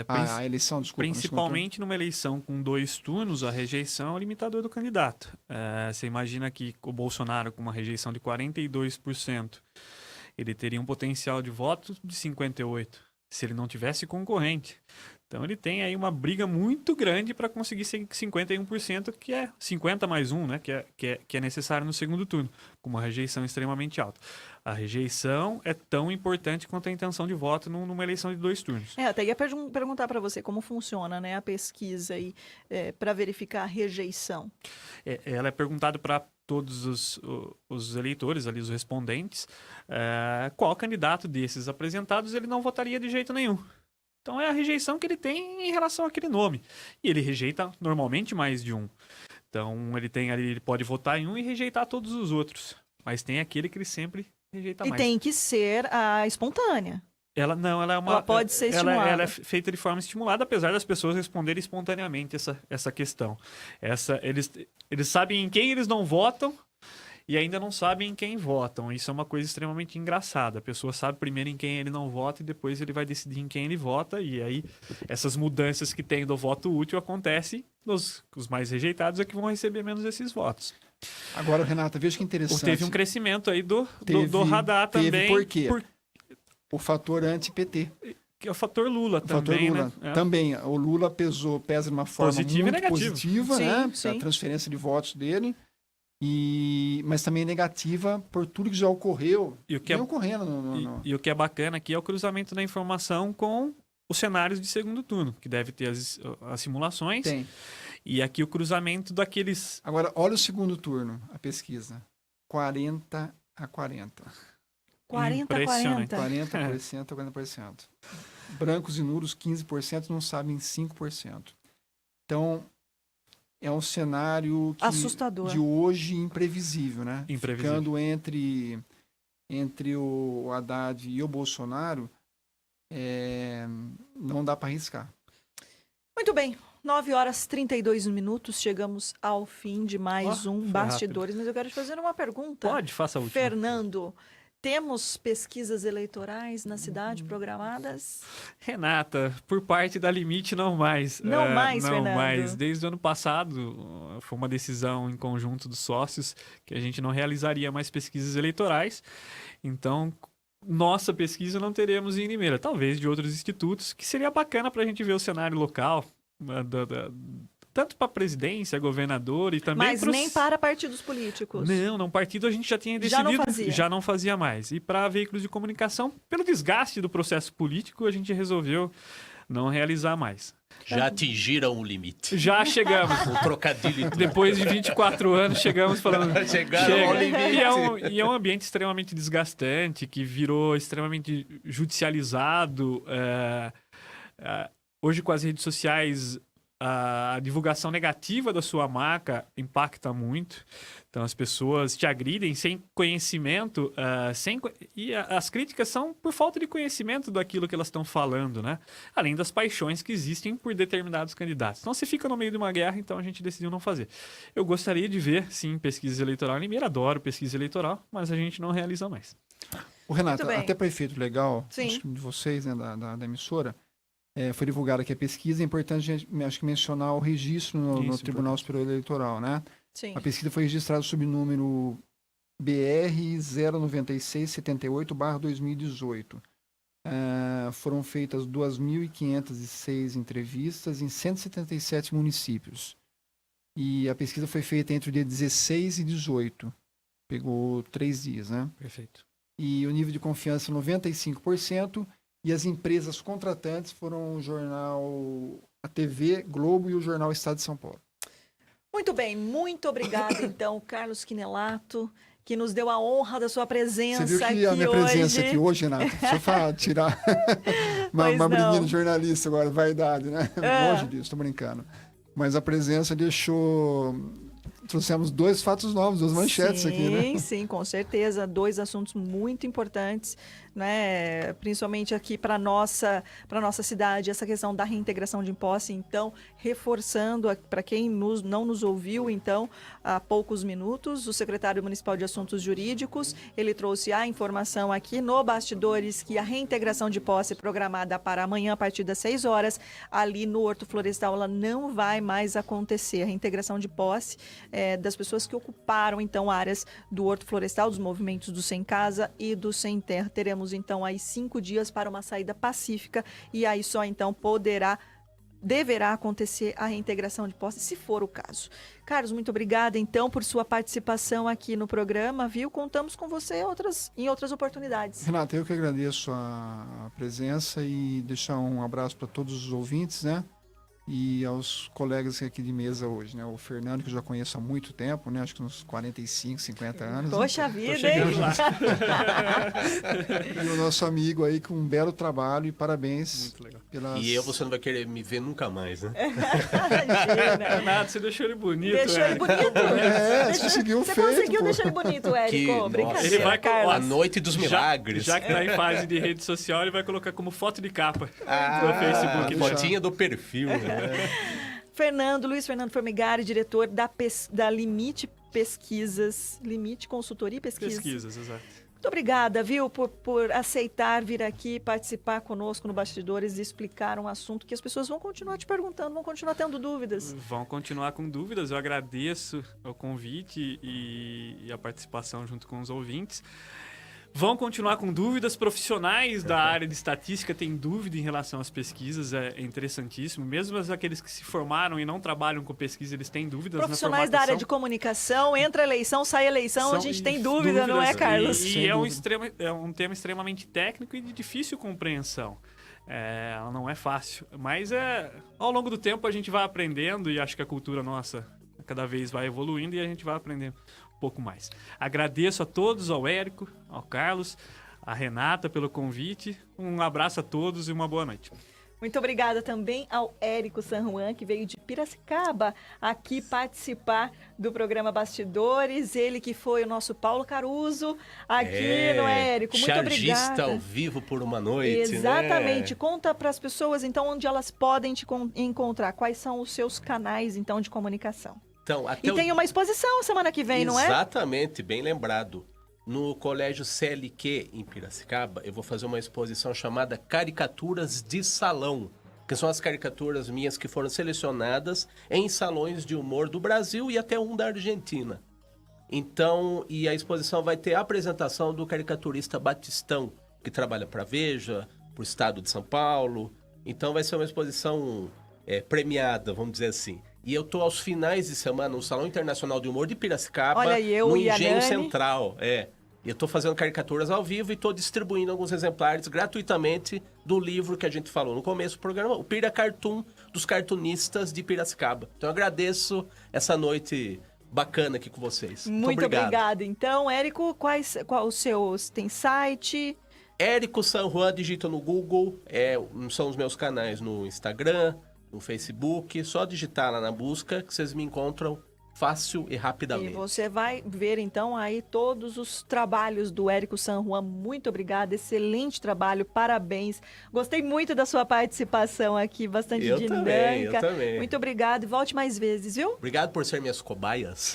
A eleição, desculpa. no segundo Principalmente numa eleição com 2 turnos, a rejeição é o limitador do candidato. Você imagina que o Bolsonaro, com uma rejeição de 42%, ele teria um potencial de voto de 58%, se ele não tivesse concorrente. Então ele tem aí uma briga muito grande para conseguir 51%, que é 50 mais 1, né? que é necessário no segundo turno, com uma rejeição extremamente alta. A rejeição é tão importante quanto a intenção de voto numa eleição de 2 turnos. Até ia perguntar para você como funciona, né, a pesquisa aí para verificar a rejeição. Ela é perguntada para todos os eleitores, ali, os respondentes, qual candidato desses apresentados ele não votaria de jeito nenhum. Então é a rejeição que ele tem em relação àquele nome. E ele rejeita normalmente mais de um. Então ele pode votar em um e rejeitar todos os outros. Mas tem aquele que ele sempre rejeita mais. E tem que ser a espontância. Ela é uma. Ela pode ser estimulada. Ela é feita de forma estimulada, apesar das pessoas responderem espontaneamente essa questão. Eles sabem em quem eles não votam e ainda não sabem em quem votam. Isso é uma coisa extremamente engraçada. A pessoa sabe primeiro em quem ele não vota e depois ele vai decidir em quem ele vota. E aí essas mudanças que tem do voto útil acontecem. Os mais rejeitados é que vão receber menos esses votos. Agora, Renata, veja que interessante. Teve um crescimento aí do radar também. Teve por quê? O fator anti-PT. Que é o fator Lula também, Lula. né? Também, o Lula pesa de uma forma Positiva e muito negativa. positiva, Sim, né? sim. A transferência de votos dele. Mas também negativa por tudo que já ocorreu. E o que ocorrendo e o que é bacana aqui é o cruzamento da informação com os cenários de segundo turno, que deve ter as simulações. Tem. E aqui o cruzamento daqueles... Agora, olha o segundo turno, a pesquisa. 40 a 40. 40 a 40. 40% a 40%. Brancos e nulos, 15%, não sabem 5%. Então, é um cenário assustador. De hoje imprevisível, né? Imprevisível. Ficando entre o Haddad e o Bolsonaro, não dá para arriscar. Muito bem. 9h32, chegamos ao fim de mais um Bastidores. Mas eu quero te fazer uma pergunta. Pode, faça a última. Fernando, temos pesquisas eleitorais na cidade programadas? Renata, por parte da Limite, não mais. Não mais, não Fernando. mais. Desde o ano passado, foi uma decisão em conjunto dos sócios que a gente não realizaria mais pesquisas eleitorais. Então, nossa pesquisa não teremos em Limeira. Talvez de outros institutos, que seria bacana para a gente ver o cenário local, tanto para a presidência, governador e também Mas nem para partidos políticos. Não, partido a gente já tinha decidido, já não fazia mais. E para veículos de comunicação, pelo desgaste do processo político, a gente resolveu não realizar mais. Já atingiram o limite. Já chegamos. O trocadilho. Depois de 24 anos, chegamos falando... Chegaram ao limite. E é um ambiente extremamente desgastante, que virou extremamente judicializado. Hoje, com as redes sociais, a divulgação negativa da sua marca impacta muito. Então, as pessoas te agridem sem conhecimento, e as críticas são por falta de conhecimento daquilo que elas estão falando, né? Além das paixões que existem por determinados candidatos. Então, você fica no meio de uma guerra, então a gente decidiu não fazer. Eu gostaria de ver, sim, pesquisa eleitoral em Limeira, adoro pesquisa eleitoral, mas a gente não realiza mais. O Renato, até para efeito legal, sim, acho que de vocês, né, da emissora, foi divulgada aqui a pesquisa, é importante, acho que mencionar o registro no Tribunal Superior Eleitoral, né? Sim. A pesquisa foi registrada sob o número BR 09678/2018. Foram feitas 2.506 entrevistas em 177 municípios. E a pesquisa foi feita entre o dia 16 e 18. Pegou 3 dias, né? Perfeito. E o nível de confiança 95%. E as empresas contratantes foram o jornal, a TV Globo e o jornal Estado de São Paulo. Muito bem, muito obrigada, então, Carlos Quinelato, que nos deu a honra da sua presença aqui hoje. Você viu que a minha presença aqui hoje, Renato? Deixa eu tirar uma briguinha de jornalista agora, vaidade, né? Longe disso, tô brincando. Mas a presença deixou trouxemos 2 fatos novos, 2 manchetes aqui, né? Sim, sim, com certeza. 2 assuntos muito importantes, né? Principalmente aqui para nossa cidade, essa questão da reintegração de posse. Então, reforçando, para quem não nos ouviu, então, há poucos minutos, o secretário municipal de Assuntos Jurídicos, ele trouxe a informação aqui no Bastidores que a reintegração de posse programada para amanhã, a partir das 6 horas, ali no Horto Florestal, ela não vai mais acontecer. A reintegração de posse das pessoas que ocuparam, então, áreas do Horto Florestal, dos movimentos do Sem Casa e do Sem Terra. Teremos, então, aí 5 dias para uma saída pacífica e aí só, então, deverá acontecer a reintegração de posse, se for o caso. Carlos, muito obrigada, então, por sua participação aqui no programa, viu? Contamos com você em outras oportunidades. Renata, eu que agradeço a presença e deixar um abraço para todos os ouvintes, né? E aos colegas aqui de mesa hoje, né? O Fernando, que eu já conheço há muito tempo, né? Acho que uns 45, 50 anos. Poxa vida, hein? E o nosso amigo aí com um belo trabalho e parabéns. Pelas... E você não vai querer me ver nunca mais, né? Nada, você deixou ele bonito, Deixou ele bonito? Você conseguiu Você feito, conseguiu pô. deixar ele bonito, Érico. Brincadeira, ele vai Carlos. A noite dos milagres. Já que tá em fase de rede social, ele vai colocar como foto de capa no Facebook. Fotinha do perfil, né? Luiz Fernando Formigari, diretor da Limite Pesquisas, Limite Consultoria e Pesquisas. Pesquisas, exato. Muito obrigada, viu, por aceitar vir aqui, participar conosco no Bastidores e explicar um assunto que as pessoas vão continuar te perguntando, vão continuar tendo dúvidas. Vão continuar com dúvidas, eu agradeço o convite e a participação junto com os ouvintes. Vão continuar com dúvidas, profissionais da área de estatística têm dúvida em relação às pesquisas, é interessantíssimo. Mesmo aqueles que se formaram e não trabalham com pesquisa, eles têm dúvidas Profissionais na da área de comunicação, entra eleição, sai eleição, a gente tem dúvida, não é, Carlos? E é um tema extremamente técnico e de difícil compreensão. Ela não é fácil, mas ao longo do tempo a gente vai aprendendo e acho que a cultura nossa cada vez vai evoluindo e a gente vai aprendendo um pouco mais. Agradeço a todos, ao Érico, ao Carlos, a Renata pelo convite. Um abraço a todos e uma boa noite. Muito obrigada também ao Érico San Juan, que veio de Piracicaba aqui participar do programa Bastidores. Ele que foi o nosso Paulo Caruso aqui, não é, Érico? Muito obrigada. Chargista ao vivo por uma noite, Exatamente. né? Conta para as pessoas, então, onde elas podem te encontrar. Quais são os seus canais, então, de comunicação? Então, E tem uma exposição semana que vem, não é? Exatamente, bem lembrado. No Colégio CLQ, em Piracicaba, eu vou fazer uma exposição chamada Caricaturas de Salão, que são as caricaturas minhas que foram selecionadas em salões de humor do Brasil e até um da Argentina. Então, e a exposição vai ter a apresentação do caricaturista Batistão, que trabalha para Veja, para o Estado de São Paulo. Então vai ser uma exposição premiada, vamos dizer assim. E eu tô aos finais de semana no Salão Internacional de Humor de Piracicaba, no Engenho Central. Eu tô fazendo caricaturas ao vivo e tô distribuindo alguns exemplares gratuitamente do livro que a gente falou no começo do programa, o Pira Cartoon, dos cartunistas de Piracicaba. Então eu agradeço essa noite bacana aqui com vocês. Muito obrigada. Então, Érico, qual os seus? Tem site? Érico San Juan, digita no Google, são os meus canais no Instagram, no Facebook, só digitar lá na busca que vocês me encontram fácil e rapidamente. E você vai ver, então, aí todos os trabalhos do Érico San Juan. Muito obrigada, excelente trabalho, parabéns. Gostei muito da sua participação aqui, bastante dinâmica. Eu também. Muito obrigado e volte mais vezes, viu? Obrigado por ser minhas cobaias.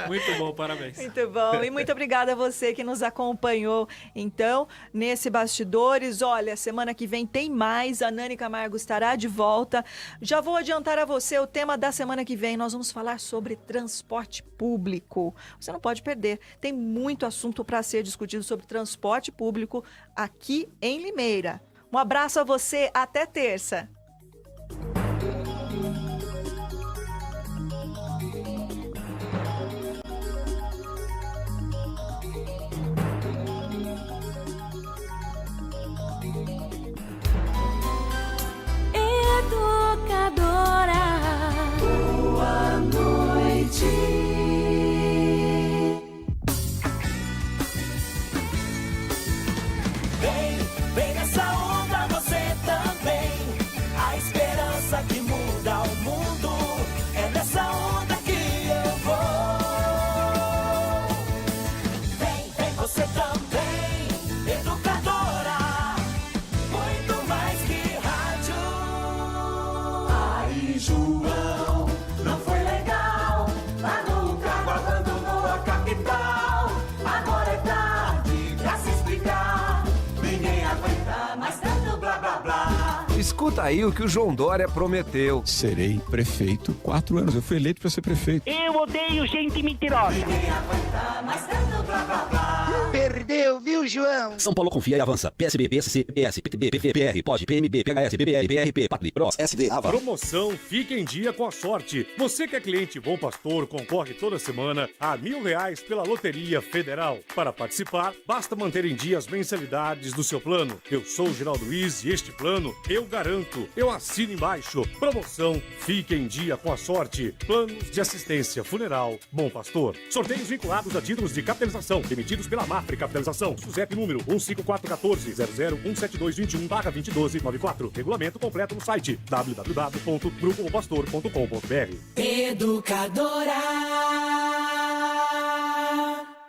Muito bom, parabéns. Muito bom. E muito obrigada a você que nos acompanhou, então, nesse Bastidores. Olha, semana que vem tem mais, a Nani Camargo estará de volta. Já vou adiantar a você o tema da semana que vem. Nós vamos falar sobre transporte público. Você não pode perder. Tem muito assunto para ser discutido sobre transporte público aqui em Limeira. Um abraço a você. Até terça. Educadora. Boa noite. Vem nessa onda você também. Escuta aí o que o João Dória prometeu. Serei prefeito 4 anos. Eu fui eleito para ser prefeito. Eu odeio gente mentirosa. Perdeu, viu, João? São Paulo confia e avança. PSB, PSC, PS, PTB, PR, POD, PMB, PHS, BBL, BRP, Patri, PROS, SD, AVA. Promoção Fique em Dia com a Sorte. Você que é cliente Bom Pastor concorre toda semana a R$1.000 pela Loteria Federal. Para participar, basta manter em dia as mensalidades do seu plano. Eu sou o Geraldo Luiz e este plano eu garanto. Eu assino embaixo. Promoção Fique em Dia com a Sorte. Planos de assistência funeral Bom Pastor. Sorteios vinculados a títulos de capitalização emitidos pela Mafre Capitalização. SUSEP número 15414-0017221/2012-94. Regulamento completo no site www.grupobompastor.com.br. Educadora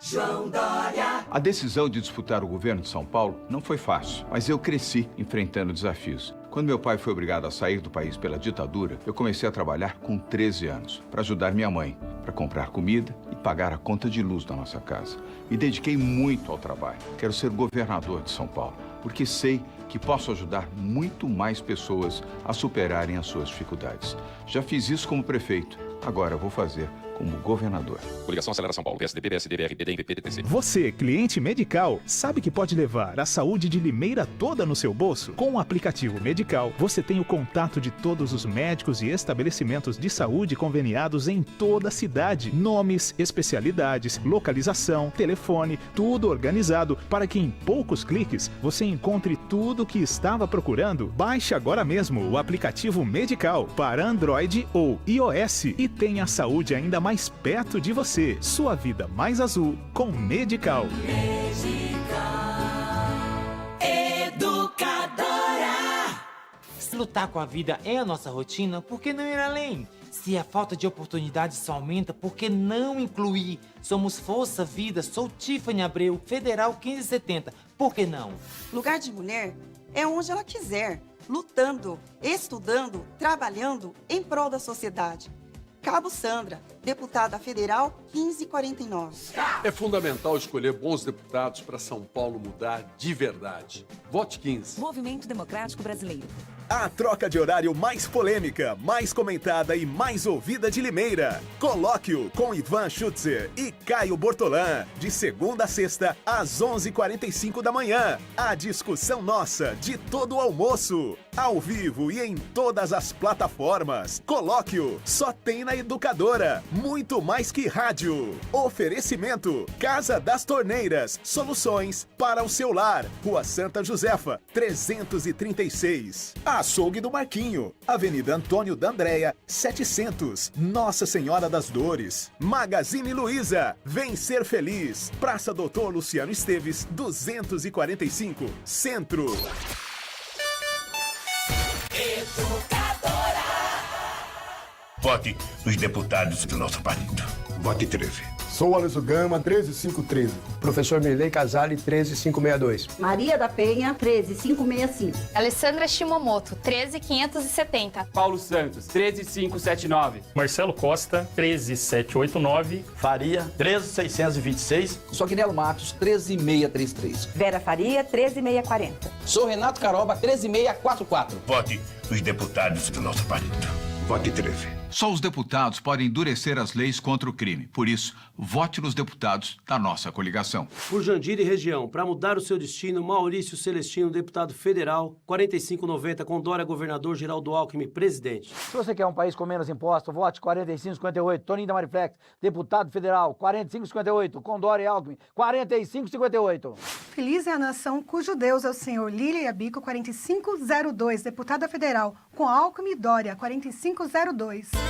João Dória. A decisão de disputar o governo de São Paulo não foi fácil, mas eu cresci enfrentando desafios. Quando meu pai foi obrigado a sair do país pela ditadura, eu comecei a trabalhar com 13 anos para ajudar minha mãe, para comprar comida e pagar a conta de luz da nossa casa. Me dediquei muito ao trabalho. Quero ser governador de São Paulo, porque sei que posso ajudar muito mais pessoas a superarem as suas dificuldades. Já fiz isso como prefeito, agora vou fazer como governador. Coligação Acelera São Paulo, PSDB, PSDB, RPD, MPP, TTC. Você, cliente Medical, sabe que pode levar a saúde de Limeira toda no seu bolso? Com o aplicativo Medical, você tem o contato de todos os médicos e estabelecimentos de saúde conveniados em toda a cidade. Nomes, especialidades, localização, telefone, tudo organizado para que em poucos cliques você encontre tudo o que estava procurando. Baixe agora mesmo o aplicativo Medical para Android ou iOS e tenha a saúde ainda mais perto de você. Sua vida mais azul com Medical. Educadora. Se lutar com a vida é a nossa rotina, por que não ir além? Se a falta de oportunidades só aumenta, por que não incluir? Somos Força Vida, sou Tiffany Abreu, Federal 1570, por que não? Lugar de mulher é onde ela quiser, lutando, estudando, trabalhando em prol da sociedade. Cabo Sandra, deputada federal 1549. É fundamental escolher bons deputados para São Paulo mudar de verdade. Vote 15. Movimento Democrático Brasileiro. A troca de horário mais polêmica, mais comentada e mais ouvida de Limeira. Colóquio com Ivan Schutzer e Caio Bortolã. De segunda a sexta, às 11h45 da manhã. A discussão nossa de todo o almoço. Ao vivo e em todas as plataformas. Colóquio só tem na Educadora. Muito mais que rádio. Oferecimento: Casa das Torneiras. Soluções para o seu lar. Rua Santa Josefa, 336. Açougue do Marquinho. Avenida Antônio da Andréia, 700. Nossa Senhora das Dores. Magazine Luiza. Vem ser feliz. Praça Doutor Luciano Esteves, 245. Centro. Educadora. Vote nos deputados do nosso partido. Vote 13. Sou Alisson Gama, 13513. Professor Mirley Casale, 13562. Maria da Penha, 13565. Alessandra Shimomoto, 13570. Paulo Santos, 13579. Marcelo Costa, 13789. Faria, 13626. Soquinelo Matos, 13633. Vera Faria, 13640. Sou Renato Caroba, 13644. Vote nos deputados do nosso partido. Vote 13. Só os deputados podem endurecer as leis contra o crime. Por isso, vote nos deputados da nossa coligação. Por Jandira e região, para mudar o seu destino, Maurício Celestino, deputado federal, 4590, com Dória, governador, Geraldo Alckmin, presidente. Se você quer um país com menos impostos, vote 4558. Toninho da Mariflex, deputado federal, 4558, com Dória e Alckmin, 4558. Feliz é a nação cujo Deus é o Senhor. Lília Abico, 4502, deputada federal, com Alckmin e Dória, 4502.